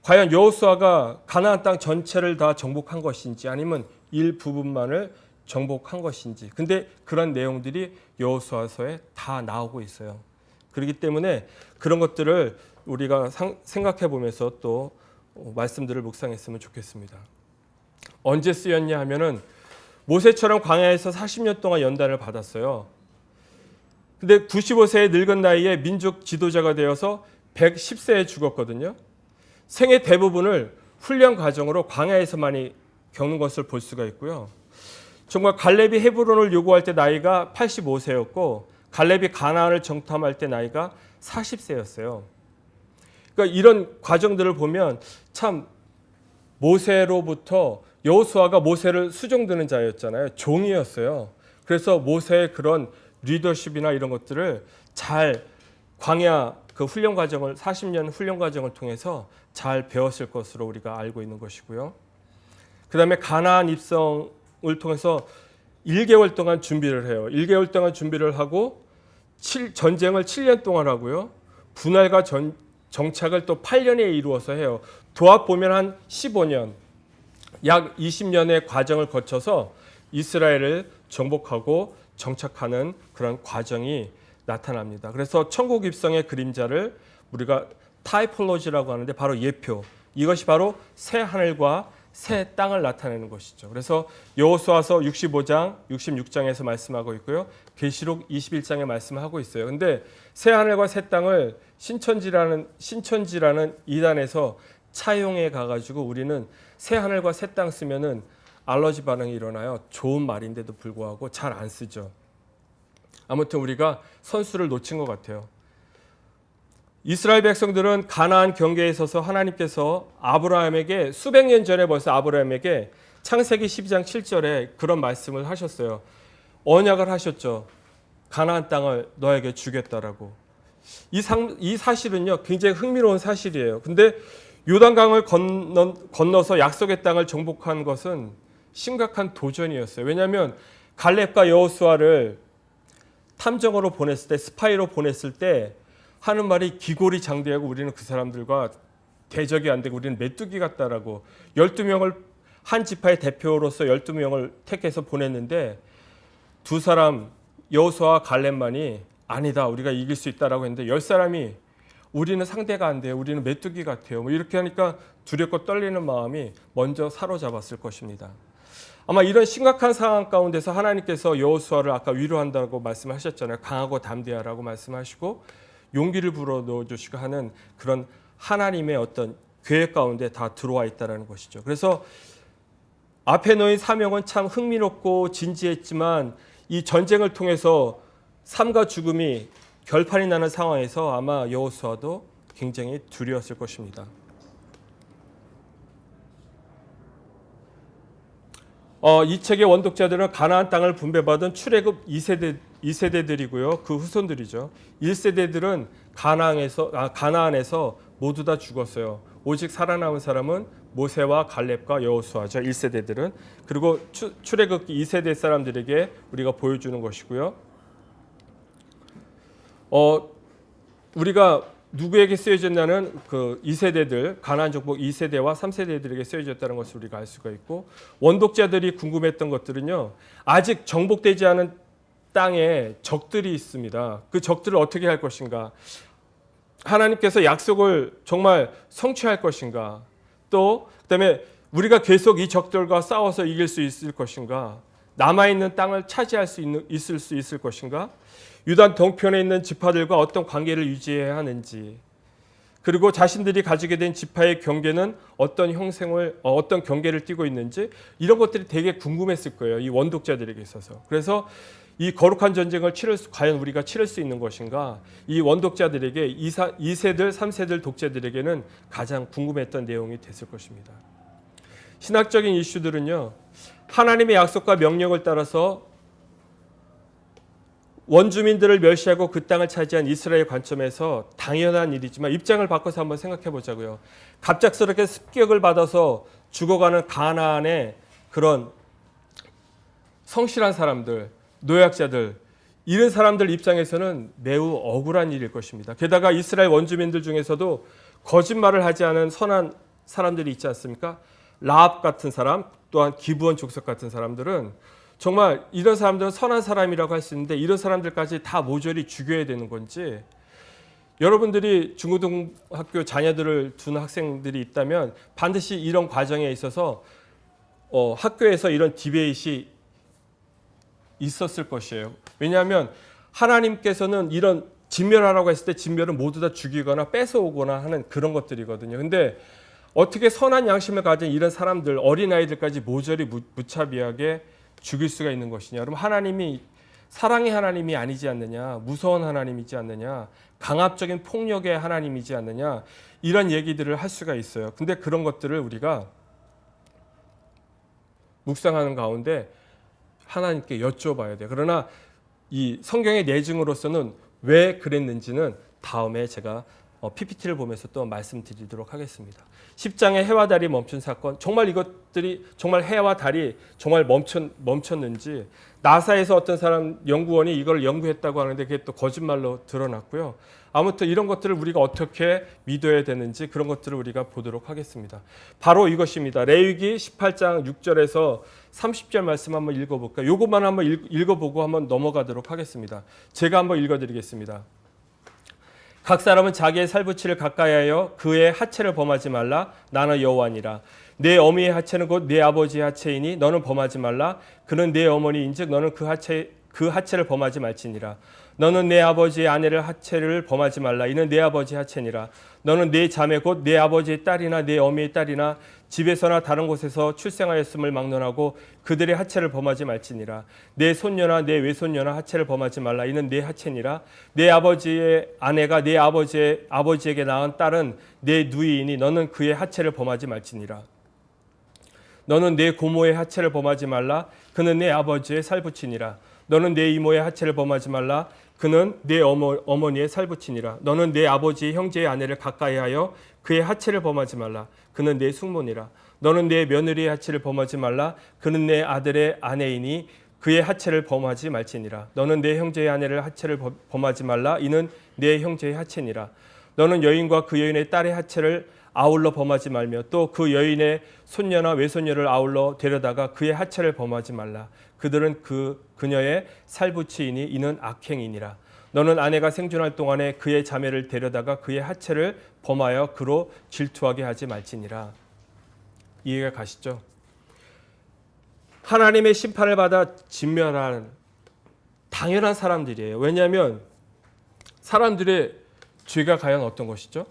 과연 여호수아가 가나안 땅 전체를 다 정복한 것인지 아니면 일부분만을 정복한 것인지. 근데 그런 내용들이 여호수아서에 다 나오고 있어요. 그렇기 때문에 그런 것들을 우리가 생각해 보면서 또 말씀들을 묵상했으면 좋겠습니다. 언제 쓰였냐 하면은 모세처럼 광야에서 40년 동안 연단을 받았어요. 근데 95세의 늙은 나이에 민족 지도자가 되어서 110세에 죽었거든요. 생애 대부분을 훈련 과정으로 광야에서 많이 겪는 것을 볼 수가 있고요. 정말 갈렙이 헤브론을 요구할 때 나이가 85세였고 갈렙이 가나안을 정탐할 때 나이가 40세였어요. 그러니까 이런 과정들을 보면 참 모세로부터 여호수아가 모세를 수종드는 자였잖아요. 종이었어요. 그래서 모세의 그런 리더십이나 이런 것들을 잘 광야 그 훈련 과정을 40년 훈련 과정을 통해서 잘 배웠을 것으로 우리가 알고 있는 것이고요. 그다음에 가나안 입성을 통해서 1개월 동안 준비를 해요. 1개월 동안 준비를 하고 전쟁을 7년 동안 하고요. 분할과 정착을 또 8년에 이루어서 해요. 도합 보면 한 15년, 약 20년의 과정을 거쳐서 이스라엘을 정복하고 정착하는 그런 과정이 나타납니다. 그래서 천국 입성의 그림자를 우리가 타이폴로지라고 하는데 바로 예표, 이것이 바로 새 하늘과 새 땅을 나타내는 것이죠. 그래서 여호수아서 65장, 66장에서 말씀하고 있고요. 계시록 21장에 말씀하고 있어요. 근데 새 하늘과 새 땅을 신천지라는 이단에서 차용해 가가지고 우리는 새 하늘과 새 땅 쓰면은 알러지 반응이 일어나요. 좋은 말인데도 불구하고 잘 안 쓰죠. 아무튼 우리가 선수를 놓친 것 같아요. 이스라엘 백성들은 가나안 경계에 서서 하나님께서 아브라함에게 수백 년 전에 벌써 아브라함에게 창세기 12장 7절에 그런 말씀을 하셨어요. 언약을 하셨죠. 가나안 땅을 너에게 주겠다라고. 이 사실은요 굉장히 흥미로운 사실이에요. 근데 요단강을 건너서 약속의 땅을 정복한 것은 심각한 도전이었어요. 왜냐하면 갈렙과 여호수아를 탐정으로 보냈을 때, 스파이로 보냈을 때 하는 말이 기골이 장대하고 우리는 그 사람들과 대적이 안 되고 우리는 메뚜기 같다라고 12명을 한 지파의 대표로서 12명을 택해서 보냈는데 두 사람 여호수아와 갈렙만이 아니다 우리가 이길 수 있다라고 했는데 10사람이 우리는 상대가 안 돼요. 우리는 메뚜기 같아요. 뭐 이렇게 하니까 두렵고 떨리는 마음이 먼저 사로잡았을 것입니다. 아마 이런 심각한 상황 가운데서 하나님께서 여호수아를 아까 위로한다고 말씀하셨잖아요. 강하고 담대하라고 말씀하시고 용기를 불어넣어 주시고 하는 그런 하나님의 어떤 계획 가운데 다 들어와 있다는 것이죠. 그래서 앞에 놓인 사명은 참 흥미롭고 진지했지만 이 전쟁을 통해서 삶과 죽음이 결판이 나는 상황에서 아마 여호수아도 굉장히 두려웠을 것입니다. 이 책의 원독자들은 가나안 땅을 분배받은 출애굽 2세대들이고요. 그 후손들이죠. 1세대들은 가나안에서 모두 다 죽었어요. 오직 살아남은 사람은 모세와 갈렙과 여호수아죠. 1세대들은. 그리고 출애굽기 2세대 사람들에게 우리가 보여주는 것이고요. 우리가 누구에게 쓰여졌냐는 그 2세대들, 가나안 족복 2세대와 3세대들에게 쓰여졌다는 것을 우리가 알 수가 있고 원독자들이 궁금했던 것들은요. 아직 정복되지 않은 땅에 적들이 있습니다. 그 적들을 어떻게 할 것인가? 하나님께서 약속을 정말 성취할 것인가? 또 그다음에 우리가 계속 이 적들과 싸워서 이길 수 있을 것인가? 남아있는 땅을 차지할 있을 수 있을 것인가? 유단 동편에 있는 지파들과 어떤 관계를 유지해야 하는지, 그리고 자신들이 가지게 된 지파의 경계는 어떤 어떤 경계를 띠고 있는지, 이런 것들이 되게 궁금했을 거예요. 이 원독자들에게 있어서. 그래서 이 거룩한 전쟁을 과연 우리가 치를 수 있는 것인가? 이 원독자들에게 2세들, 3세들 독재들에게는 가장 궁금했던 내용이 됐을 것입니다. 신학적인 이슈들은요, 하나님의 약속과 명령을 따라서 원주민들을 멸시하고 그 땅을 차지한 이스라엘 관점에서 당연한 일이지만 입장을 바꿔서 한번 생각해 보자고요. 갑작스럽게 습격을 받아서 죽어가는 가나안의 그런 성실한 사람들, 노약자들, 이런 사람들 입장에서는 매우 억울한 일일 것입니다. 게다가 이스라엘 원주민들 중에서도 거짓말을 하지 않은 선한 사람들이 있지 않습니까? 라합 같은 사람, 또한 기브온 족속 같은 사람들은 정말 이런 사람들은 선한 사람이라고 할 수 있는데 이런 사람들까지 다 모조리 죽여야 되는 건지, 여러분들이 중고등학교 자녀들을 둔 학생들이 있다면 반드시 이런 과정에 있어서 학교에서 이런 디베이트이 있었을 것이에요. 왜냐하면 하나님께서는 이런 진멸하라고 했을 때 진멸은 모두 다 죽이거나 뺏어오거나 하는 그런 것들이거든요. 근데 어떻게 선한 양심을 가진 이런 사람들, 어린아이들까지 모조리 무차비하게 죽일 수가 있는 것이냐. 여러분, 하나님이 사랑의 하나님이 아니지 않느냐, 무서운 하나님이지 않느냐, 강압적인 폭력의 하나님이지 않느냐, 이런 얘기들을 할 수가 있어요. 근데 그런 것들을 우리가 묵상하는 가운데 하나님께 여쭤봐야 돼요. 그러나 이 성경의 내증으로서는 왜 그랬는지는 다음에 제가 PPT를 보면서 또 말씀드리도록 하겠습니다. 10장의 해와 달이 멈춘 사건, 정말 이것들이 정말 해와 달이 정말 멈췄는지, 나사에서 어떤 사람 연구원이 이걸 연구했다고 하는데 그게 또 거짓말로 드러났고요. 아무튼 이런 것들을 우리가 어떻게 믿어야 되는지 그런 것들을 우리가 보도록 하겠습니다. 바로 이것입니다. 레위기 18장 6절에서 30절 말씀 한번 읽어볼까요? 이것만 한번 읽어보고 한번 넘어가도록 하겠습니다. 제가 한번 읽어드리겠습니다. 각 사람은 자기의 살부치를 가까이하여 그의 하체를 범하지 말라. 나는 여호와니라. 내 어미의 하체는 곧 내 아버지의 하체이니 너는 범하지 말라. 그는 내 어머니인즉 너는 그 하체를 범하지 말지니라. 너는 내 아버지의 아내를 하체를 범하지 말라. 이는 내 아버지의 하체니라. 너는 내 자매 곧 내 아버지의 딸이나 내 어미의 딸이나 집에서나 다른 곳에서 출생하였음을 막론하고 그들의 하체를 범하지 말지니라. 내 손녀나 내 외손녀나 하체를 범하지 말라. 이는 내 하체니라. 내 아버지의 아내가 내 아버지에게 낳은 딸은 내 누이이니 너는 그의 하체를 범하지 말지니라. 너는 내 고모의 하체를 범하지 말라. 그는 내 아버지의 살부치니라. 너는 내 이모의 하체를 범하지 말라. 그는 내 어머니의 살부치니라. 너는 내 아버지의 형제의 아내를 가까이하여 그의 하체를 범하지 말라. 그는 내 숙모니라. 너는 내 며느리의 하체를 범하지 말라. 그는 내 아들의 아내이니 그의 하체를 범하지 말지니라. 너는 내 형제의 아내를 하체를 범하지 말라. 이는 내 형제의 하체니라. 너는 여인과 그 여인의 딸의 하체를 아울러 범하지 말며 또 그 여인의 손녀나 외손녀를 아울러 데려다가 그의 하체를 범하지 말라. 그들은 그녀의 살부치이니 이는 악행이니라. 너는 아내가 생존할 동안에 그의 자매를 데려다가 그의 하체를 범하여 그로 질투하게 하지 말지니라. 이해가 가시죠? 하나님의 심판을 받아 진멸한 당연한 사람들이에요. 왜냐하면 사람들의 죄가 과연 어떤 것이죠?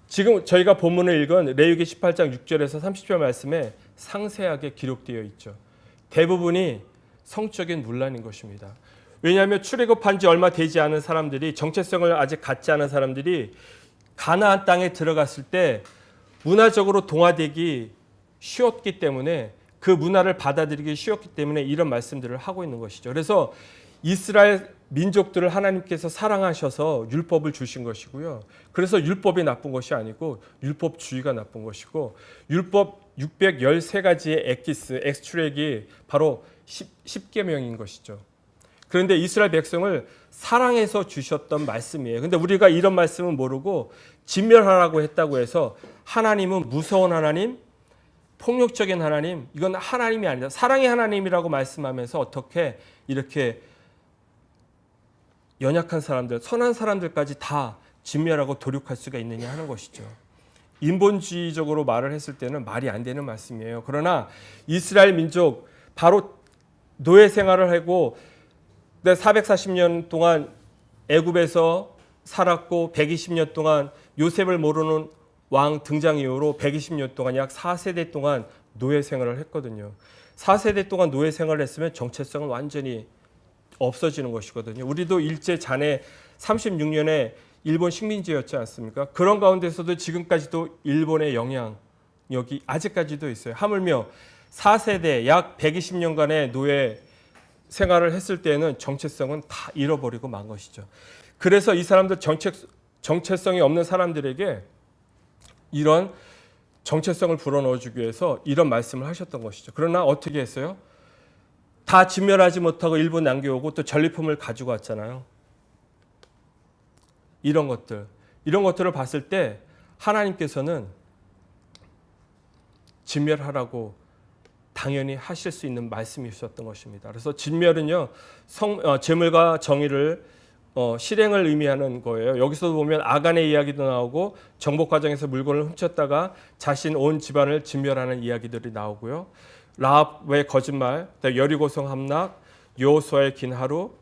지금 저희가 본문을 읽은 레위기 18장 6절에서 30절 말씀에 상세하게 기록되어 있죠. 대부분이 성적인 문란인 것입니다. 왜냐하면 출애굽한 지 얼마 되지 않은 사람들이, 정체성을 아직 갖지 않은 사람들이 가나안 땅에 들어갔을 때 문화적으로 동화되기 쉬웠기 때문에, 그 문화를 받아들이기 쉬웠기 때문에 이런 말씀들을 하고 있는 것이죠. 그래서 이스라엘 민족들을 하나님께서 사랑하셔서 율법을 주신 것이고요. 그래서 율법이 나쁜 것이 아니고 율법주의가 나쁜 것이고, 율법 613가지의 엑스트랙이 바로 10계명인 것이죠. 그런데 이스라엘 백성을 사랑해서 주셨던 말씀이에요. 근데 우리가 이런 말씀은 모르고 진멸하라고 했다고 해서 하나님은 무서운 하나님, 폭력적인 하나님, 이건 하나님이 아니다. 사랑의 하나님이라고 말씀하면서 어떻게 이렇게 연약한 사람들, 선한 사람들까지 다 진멸하고 도륙할 수가 있느냐 하는 것이죠. 인본주의적으로 말을 했을 때는 말이 안 되는 말씀이에요. 그러나 이스라엘 민족, 바로 노예 생활을 하고 440년 동안 애굽에서 살았고 120년 동안 요셉을 모르는 왕 등장 이후로 120년 동안 약 4세대 동안 노예 생활을 했거든요. 4세대 동안 노예 생활을 했으면 정체성은 완전히 없어지는 것이거든요. 우리도 일제 잔해 36년에 일본 식민지였지 않습니까? 그런 가운데서도 지금까지도 일본의 영향력이 아직까지도 있어요. 하물며 4세대 약 120년간의 노예 생활을 했을 때에는 정체성은 다 잃어버리고 만 것이죠. 그래서 이 사람들 정체성이 없는 사람들에게 이런 정체성을 불어넣어주기 위해서 이런 말씀을 하셨던 것이죠. 그러나 어떻게 했어요? 다 진멸하지 못하고 일부 남겨오고 또 전리품을 가지고 왔잖아요. 이런 것들을 봤을 때 하나님께서는 진멸하라고 당연히 하실 수 있는 말씀이셨던 것입니다. 그래서 진멸은요, 재물과 정의를 실행을 의미하는 거예요. 여기서도 보면 아간의 이야기도 나오고 정복 과정에서 물건을 훔쳤다가 자신 온 집안을 진멸하는 이야기들이 나오고요. 라합의 거짓말, 여리고성 함락, 여호수아의 긴 하루,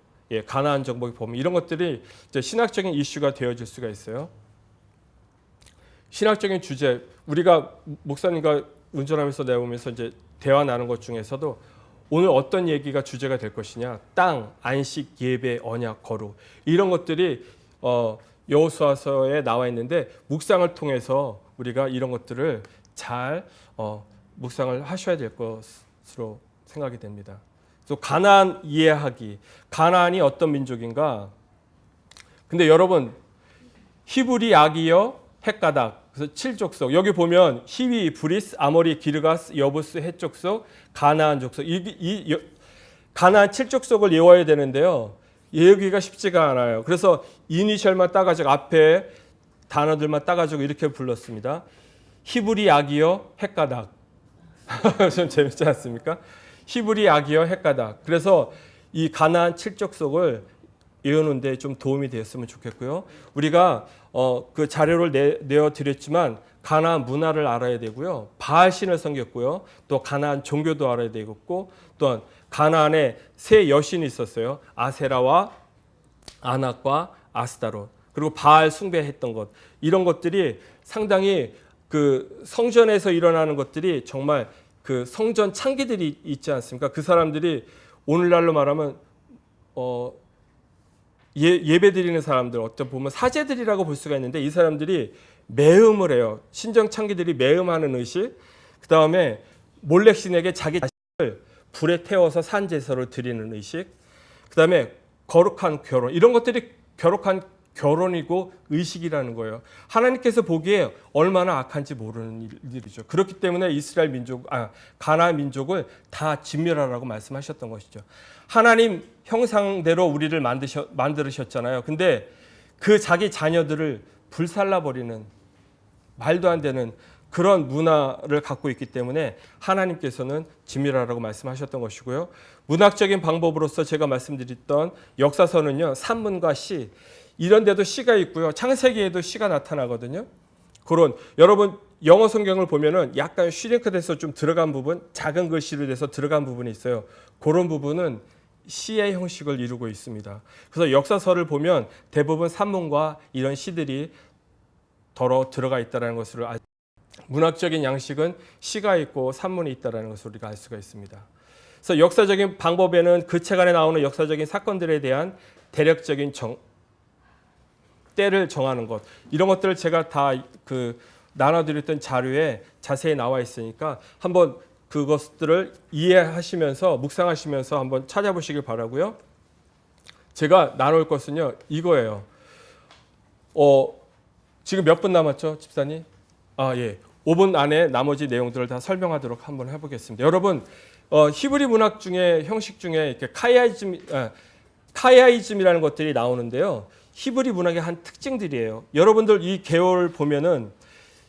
가나안 정복의 범위, 이런 것들이 이제 신학적인 이슈가 되어질 수가 있어요. 신학적인 주제, 우리가 목사님과 운전하면서 내보면서 이제 대화 나눈 것 중에서도 오늘 어떤 얘기가 주제가 될 것이냐, 땅, 안식, 예배, 언약, 거룩, 이런 것들이 여호수아서에 나와 있는데 묵상을 통해서 우리가 이런 것들을 잘 묵상을 하셔야 될 것으로 생각이 됩니다. 그래서 가나안 이해하기, 가나안이 어떤 민족인가? 근데 여러분, 히브리, 아기여, 헷가닥, 그래서 7족속, 여기 보면 히위, 브리스, 아모리, 기르가스, 여부스, 헷 족속, 가나안 족속, 가나안 7족속을 외워야 되는데요, 외우기가 쉽지가 않아요. 그래서 이니셜만 따가지고 앞에 단어들만 따가지고 이렇게 불렀습니다. 히브리, 아기여, 헷가닥. 좀 재밌지 않습니까? 히브리, 아기여, 헷가닥. 그래서 이 가나안 7족속을 외우는데 좀 도움이 되었으면 좋겠고요. 우리가 그 자료를 내어드렸지만 가나안 문화를 알아야 되고요. 바알 신을 섬겼고요. 또 가나안 종교도 알아야 되겠고, 또한 가나안에 세 여신이 있었어요. 아세라와 아낙과 아스타롯. 그리고 바알 숭배했던 것. 이런 것들이 상당히 그 성전에서 일어나는 것들이 정말 그 성전 창기들이 있지 않습니까? 그 사람들이 오늘날로 말하면 예배 드리는 사람들, 어떤 보면 사제들이라고 볼 수가 있는데, 이 사람들이 매음을 해요. 신정 창기들이 매음하는 의식, 그 다음에 몰렉신에게 자기 자신을 불에 태워서 산제사를 드리는 의식, 그 다음에 거룩한 결혼, 이런 것들이 거룩한 결혼이고 의식이라는 거예요. 하나님께서 보기에 얼마나 악한지 모르는 일이죠. 그렇기 때문에 가나안 민족을 다 진멸하라고 말씀하셨던 것이죠. 하나님 형상대로 우리를 만들으셨잖아요. 근데 그 자기 자녀들을 불살라버리는, 말도 안 되는 그런 문화를 갖고 있기 때문에 하나님께서는 진멸하라고 말씀하셨던 것이고요. 문학적인 방법으로서 제가 말씀드렸던 역사서는요, 산문과 시, 이런 데도 시가 있고요. 창세기에도 시가 나타나거든요. 그런, 여러분 영어 성경을 보면은 약간 슈링크돼서 좀 들어간 부분, 작은 글씨로 돼서 들어간 부분이 있어요. 그런 부분은 시의 형식을 이루고 있습니다. 그래서 역사서를 보면 대부분 산문과 이런 시들이 더러 들어가 있다는 것을 문학적인 양식은 시가 있고 산문이 있다는 것을 우리가 알 수가 있습니다. 그래서 역사적인 방법에는 그 책 안에 나오는 역사적인 사건들에 대한 대략적인 때를 정하는 것, 이런 것들을 제가 다 나눠드렸던 자료에 자세히 나와 있으니까 한번 그것들을 이해하시면서 묵상하시면서 한번 찾아보시길 바라고요. 제가 나눌 것은요, 이거예요. 지금 몇 분 남았죠, 집사님? 5분 안에 나머지 내용들을 다 설명하도록 한번 해보겠습니다. 여러분, 히브리 문학 중에 형식 중에 이렇게 카야이즘이라는 것들이 나오는데요. 히브리 문학의 한 특징들이에요. 여러분들 이 계열 보면은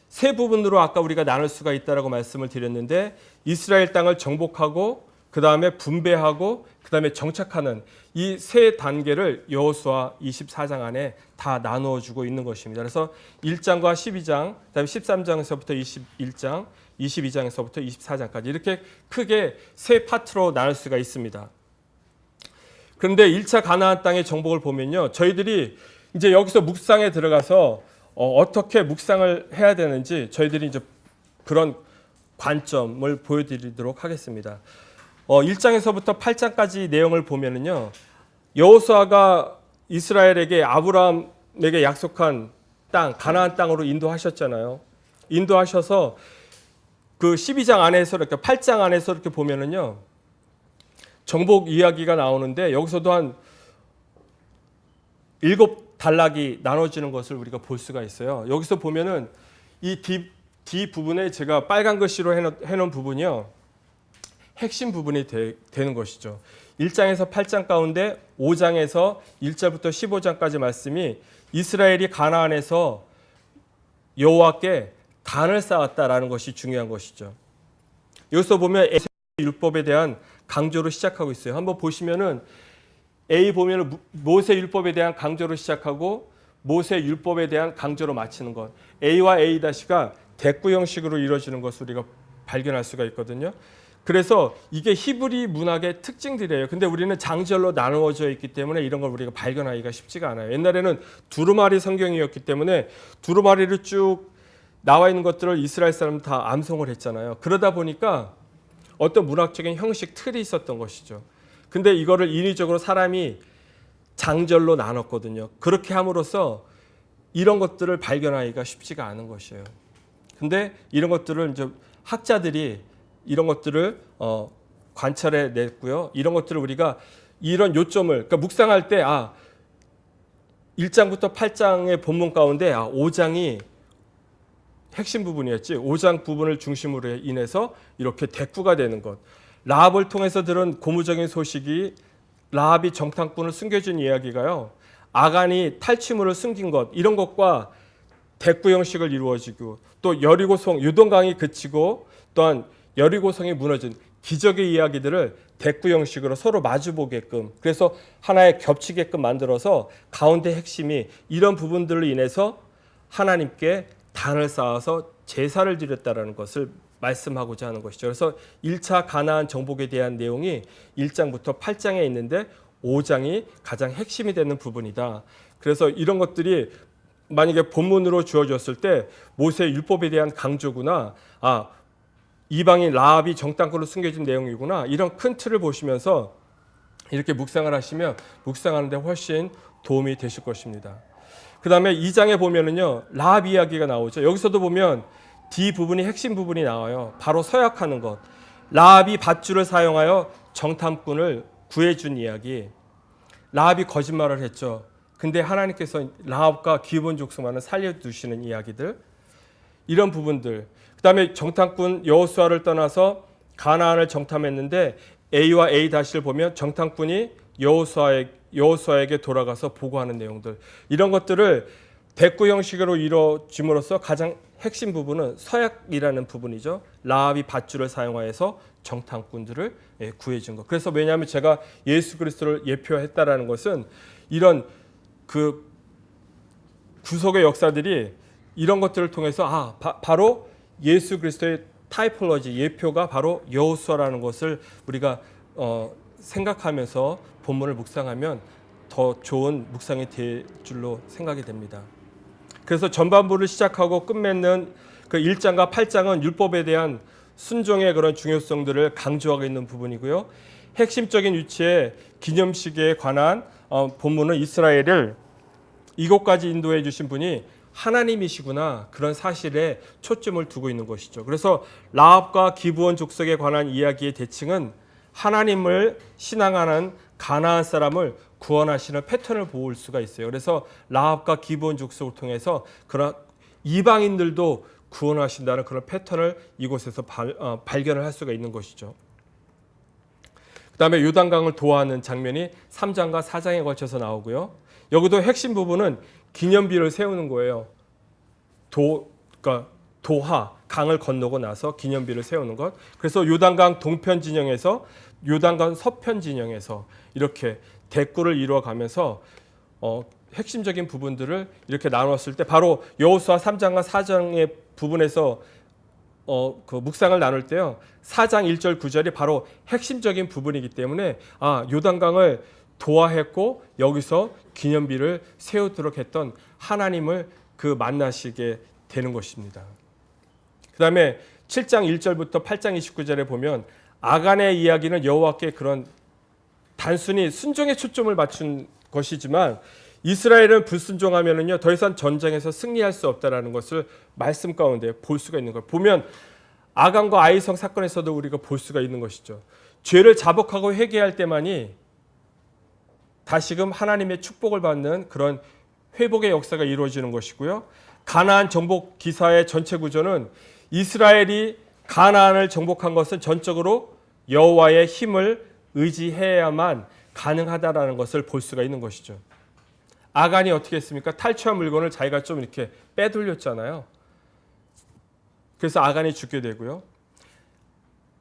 세 부분으로 아까 우리가 나눌 수가 있다라고 말씀을 드렸는데, 이스라엘 땅을 정복하고 그 다음에 분배하고 그 다음에 정착하는 이 세 단계를 여호수아 24장 안에 다 나누어 주고 있는 것입니다. 그래서 1장과 12장, 그다음에 13장에서부터 21장, 22장에서부터 24장까지 이렇게 크게 세 파트로 나눌 수가 있습니다. 그런데 1차 가나안 땅의 정복을 보면요. 저희들이 이제 여기서 묵상에 들어가서 어떻게 묵상을 해야 되는지 저희들이 이제 그런 관점을 보여드리도록 하겠습니다. 1장에서부터 8장까지 내용을 보면은요. 여호수아가 이스라엘에게 아브라함에게 약속한 땅, 가나안 땅으로 인도하셨잖아요. 인도하셔서 그 12장 안에서 이렇게 8장 안에서 이렇게 보면은요. 정복 이야기가 나오는데 여기서도 한 7단락이 나눠지는 것을 우리가 볼 수가 있어요. 여기서 보면은 이 D 부분에 제가 빨간 글씨로 해놓은 부분이요. 핵심 부분이 되는 것이죠. 1장에서 8장 가운데 5장에서 1절부터 15장까지 말씀이 이스라엘이 가나안에서 여호와께 단을 쌓았다라는 것이 중요한 것이죠. 여기서 보면 율법에 대한 강조로 시작하고 있어요. 한번 보시면은 A 보면은 모세 율법에 대한 강조로 시작하고 모세 율법에 대한 강조로 마치는 것. A와 A-가 대꾸 형식으로 이루어지는 것을 우리가 발견할 수가 있거든요. 그래서 이게 히브리 문학의 특징들이에요. 근데 우리는 장절로 나누어져 있기 때문에 이런 걸 우리가 발견하기가 쉽지가 않아요. 옛날에는 두루마리 성경이었기 때문에 두루마리를 쭉 나와 있는 것들을 이스라엘 사람은 다 암송을 했잖아요. 그러다 보니까 어떤 문학적인 형식 틀이 있었던 것이죠. 근데 이거를 인위적으로 사람이 장절로 나눴거든요. 그렇게 함으로써 이런 것들을 발견하기가 쉽지가 않은 것이에요. 근데 이런 것들을 이제 학자들이 이런 것들을 관찰해 냈고요. 이런 것들을 우리가 이런 요점을 그러니까 묵상할 때 1장부터 8장의 본문 가운데 5장이 핵심 부분이었지. 5장 부분을 중심으로 인해서 이렇게 대꾸가 되는 것. 라합을 통해서 들은 고무적인 소식이 라합이 정탐꾼을 숨겨준 이야기가요. 아간이 탈취물을 숨긴 것 이런 것과 대꾸 형식을 이루어지고 또 여리고성 요동강이 그치고 또한 여리고성이 무너진 기적의 이야기들을 대꾸 형식으로 서로 마주보게끔 그래서 하나의 겹치게끔 만들어서 가운데 핵심이 이런 부분들로 인해서 하나님께 단을 쌓아서 제사를 드렸다라는 것을 말씀하고자 하는 것이죠. 그래서 1차 가나안 정복에 대한 내용이 1장부터 8장에 있는데 5장이 가장 핵심이 되는 부분이다. 그래서 이런 것들이 만약에 본문으로 주어졌을 때 모세 율법에 대한 강조구나. 이방인 라합이 정탐꾼으로 숨겨진 내용이구나. 이런 큰 틀을 보시면서 이렇게 묵상을 하시면 묵상하는 데 훨씬 도움이 되실 것입니다. 그 다음에 2장에 보면은요, 라합 이야기가 나오죠. 여기서도 보면 D 부분이 핵심 부분이 나와요. 바로 서약하는 것. 라합이 밧줄을 사용하여 정탐꾼을 구해준 이야기. 라합이 거짓말을 했죠. 근데 하나님께서 라합과 기브온 족속만을 살려두시는 이야기들. 이런 부분들. 그 다음에 정탐꾼 여호수아를 떠나서 가나안을 정탐했는데 A와 A-를 보면 정탐꾼이 여호수아에게 돌아가서 보고하는 내용들 이런 것들을 대꾸 형식으로 이루어짐으로써 가장 핵심 부분은 서약이라는 부분이죠. 라합이 밧줄을 사용하여서 정탐꾼들을 구해준 것. 그래서 왜냐하면 제가 예수 그리스도를 예표했다라는 것은 이런 그 구속의 역사들이 이런 것들을 통해서 바로 예수 그리스도의 타이폴로지 예표가 바로 여호수아라는 것을 우리가 생각하면서 본문을 묵상하면 더 좋은 묵상이 될 줄로 생각이 됩니다. 그래서 전반부를 시작하고 끝맺는 그 1장과 8장은 율법에 대한 순종의 그런 중요성들을 강조하고 있는 부분이고요. 핵심적인 위치의 기념식에 관한 본문은 이스라엘을 이곳까지 인도해 주신 분이 하나님이시구나 그런 사실에 초점을 두고 있는 것이죠. 그래서 라합과 기브온 족속에 관한 이야기의 대칭은 하나님을 신앙하는 가나안 사람을 구원하시는 패턴을 볼 수가 있어요. 그래서 라합과 기브온 족속을 통해서 그런 이방인들도 구원하신다는 그런 패턴을 이곳에서 발견을 할 수가 있는 것이죠. 그 다음에 요단강을 도하는 장면이 3장과 4장에 걸쳐서 나오고요. 여기도 핵심 부분은 기념비를 세우는 거예요. 그러니까 도하, 강을 건너고 나서 기념비를 세우는 것. 그래서 요단강 동편 진영에서 요단강 서편 진영에서 이렇게 대꾸를 이루어가면서 핵심적인 부분들을 이렇게 나눴을 때 바로 여호수아 3장과 4장의 부분에서 그 묵상을 나눌 때요. 4장 1절 9절이 바로 핵심적인 부분이기 때문에 요단강을 도하했고 여기서 기념비를 세우도록 했던 하나님을 만나시게 되는 것입니다. 그 다음에 7장 1절부터 8장 29절에 보면 아간의 이야기는 여호와께 그런 단순히 순종에 초점을 맞춘 것이지만 이스라엘은 불순종하면은요 더 이상 전쟁에서 승리할 수 없다라는 것을 말씀 가운데 볼 수가 있는 거예요. 보면 아간과 아이성 사건에서도 우리가 볼 수가 있는 것이죠. 죄를 자복하고 회개할 때만이 다시금 하나님의 축복을 받는 그런 회복의 역사가 이루어지는 것이고요. 가나안 정복 기사의 전체 구조는 이스라엘이 가나안을 정복한 것은 전적으로 여호와의 힘을 의지해야만 가능하다라는 것을 볼 수가 있는 것이죠. 아간이 어떻게 했습니까? 탈취한 물건을 자기가 좀 이렇게 빼돌렸잖아요. 그래서 아간이 죽게 되고요.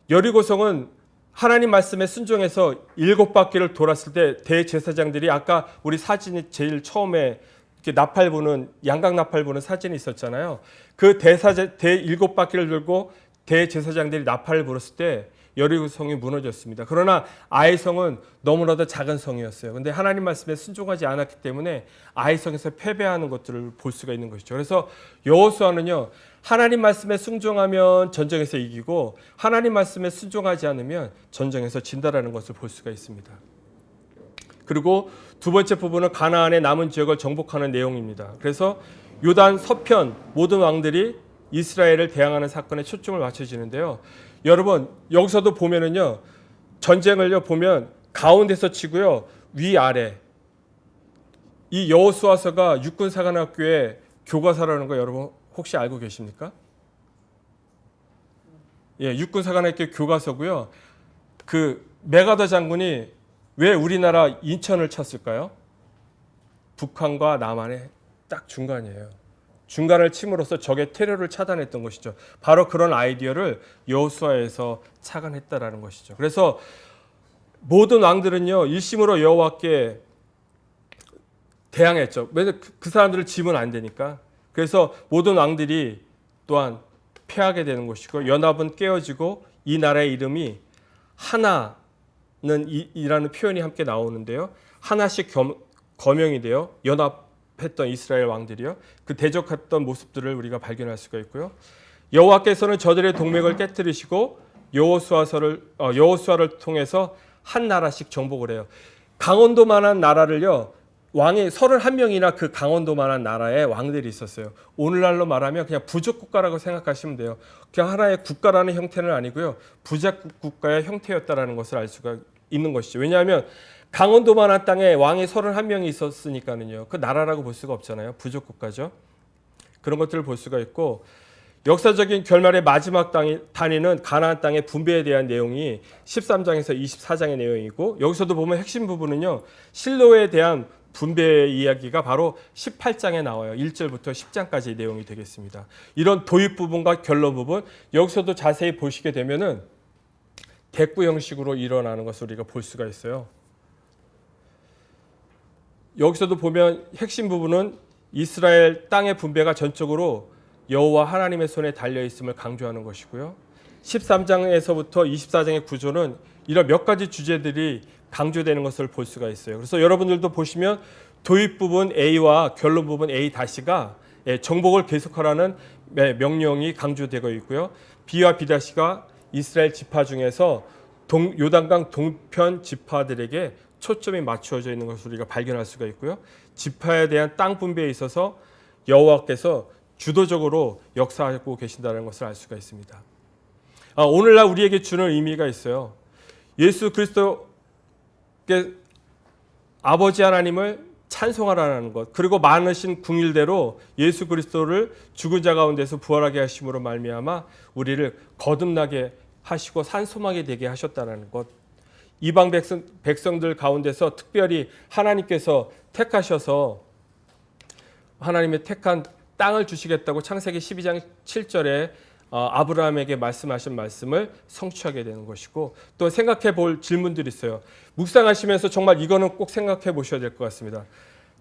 여리고성은 하나님 말씀에 순종해서 7바퀴를 돌았을 때 대제사장들이 아까 우리 사진이 제일 처음에 이렇게 나팔 부는 양각 나팔 부는 사진이 있었잖아요. 그 7바퀴를 들고 대제사장들이 나팔을 불었을 때 여리고성이 무너졌습니다. 그러나 아이성은 너무나도 작은 성이었어요. 그런데 하나님 말씀에 순종하지 않았기 때문에 아이성에서 패배하는 것들을 볼 수가 있는 것이죠. 그래서 여호수아는요. 하나님 말씀에 순종하면 전쟁에서 이기고 하나님 말씀에 순종하지 않으면 전쟁에서 진다라는 것을 볼 수가 있습니다. 그리고 두 번째 부분은 가나안의 남은 지역을 정복하는 내용입니다. 그래서 요단 서편 모든 왕들이 이스라엘을 대항하는 사건에 초점을 맞춰지는데요. 여러분 여기서도 보면은요 전쟁을요 보면 가운데서 치고요 위아래 이 여호수아서가 육군사관학교의 교과서라는 거 여러분 혹시 알고 계십니까? 예, 육군사관학교 교과서고요. 그 메가더 장군이 왜 우리나라 인천을 쳤을까요? 북한과 남한의 딱 중간이에요. 중간을 침으로써 적의 테러를 차단했던 것이죠. 바로 그런 아이디어를 여호수아에서 착안했다라는 것이죠. 그래서 모든 왕들은요 일심으로 여호와께 대항했죠. 왜냐하면 그 사람들을 지면 안 되니까. 그래서 모든 왕들이 또한 패하게 되는 것이고 연합은 깨어지고 이 나라의 이름이 하나는 이라는 표현이 함께 나오는데요. 하나씩 거명이 되어 연합했던 이스라엘 왕들이요. 그 대적했던 모습들을 우리가 발견할 수가 있고요. 여호와께서는 저들의 동맹을 깨뜨리시고 여호수아를 통해서 한 나라씩 정복을 해요. 강원도만한 나라를요. 왕이 31명이나 그 강원도만한 나라에 왕들이 있었어요. 오늘날로 말하면 그냥 부족 국가라고 생각하시면 돼요. 그냥 하나의 국가라는 형태는 아니고요. 부족 국가의 형태였다라는 것을 알 수가 있는 것이죠. 왜냐하면 강원도만한 땅에 왕이 31명이 있었으니까는요. 그 나라라고 볼 수가 없잖아요. 부족 국가죠. 그런 것들을 볼 수가 있고 역사적인 결말의 마지막 단위는 가나안 땅의 분배에 대한 내용이 13장에서 24장의 내용이고 여기서도 보면 핵심 부분은요. 실로에 대한 분배의 이야기가 바로 18장에 나와요. 1절부터 10장까지 내용이 되겠습니다. 이런 도입 부분과 결론 부분 여기서도 자세히 보시게 되면은 대꾸 형식으로 일어나는 것을 우리가 볼 수가 있어요. 여기서도 보면 핵심 부분은 이스라엘 땅의 분배가 전적으로 여호와 하나님의 손에 달려 있음을 강조하는 것이고요. 13장에서부터 24장의 구조는 이런 몇 가지 주제들이 강조되는 것을 볼 수가 있어요. 그래서 여러분들도 보시면 도입 부분 A와 결론 부분 A-가 정복을 계속하라는 명령이 강조되고 있고요. B와 B-가 이스라엘 지파 중에서 요단강 동편 지파들에게 초점이 맞추어져 있는 것을 우리가 발견할 수가 있고요. 지파에 대한 땅 분배에 있어서 여호와께서 주도적으로 역사하고 계신다는 것을 알 수가 있습니다. 오늘날 우리에게 주는 의미가 있어요. 예수 그리스도께 아버지 하나님을 찬송하라는 것, 그리고 많으신 궁일대로 예수 그리스도를 죽은 자 가운데서 부활하게 하심으로 말미암아 우리를 거듭나게 하시고 산소하게 되게 하셨다는 것. 이방 백성들 가운데서 특별히 하나님께서 택하셔서 하나님의 택한 땅을 주시겠다고 창세기 12장 7절에 아브라함에게 말씀하신 말씀을 성취하게 되는 것이고 또 생각해 볼 질문들이 있어요. 묵상하시면서 정말 이거는 꼭 생각해 보셔야 될 것 같습니다.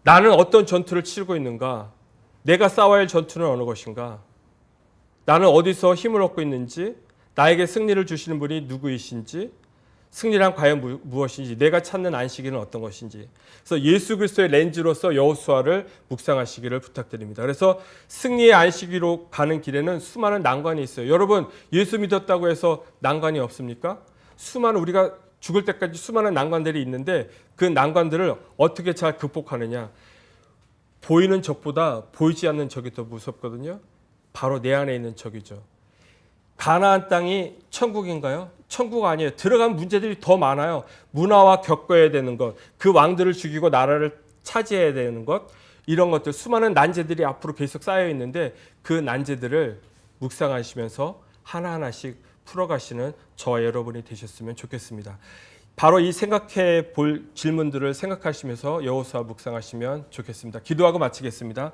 나는 어떤 전투를 치르고 있는가? 내가 싸워야 할 전투는 어느 것인가? 나는 어디서 힘을 얻고 있는지, 나에게 승리를 주시는 분이 누구이신지, 승리란 과연 무엇인지, 내가 찾는 안식일은 어떤 것인지. 그래서 예수 그리스도의 렌즈로서 여호수아를 묵상하시기를 부탁드립니다. 그래서 승리의 안식일로 가는 길에는 수많은 난관이 있어요. 여러분, 예수 믿었다고 해서 난관이 없습니까? 수많은, 우리가 죽을 때까지 수많은 난관들이 있는데 그 난관들을 어떻게 잘 극복하느냐. 보이는 적보다 보이지 않는 적이 더 무섭거든요. 바로 내 안에 있는 적이죠. 가나안 땅이 천국인가요? 천국 아니에요. 들어간 문제들이 더 많아요. 문화와 겪어야 되는 것, 그 왕들을 죽이고 나라를 차지해야 되는 것, 이런 것들, 수많은 난제들이 앞으로 계속 쌓여 있는데 그 난제들을 묵상하시면서 하나하나씩 풀어가시는 저와 여러분이 되셨으면 좋겠습니다. 바로 이 생각해 볼 질문들을 생각하시면서 여호수아 묵상하시면 좋겠습니다. 기도하고 마치겠습니다.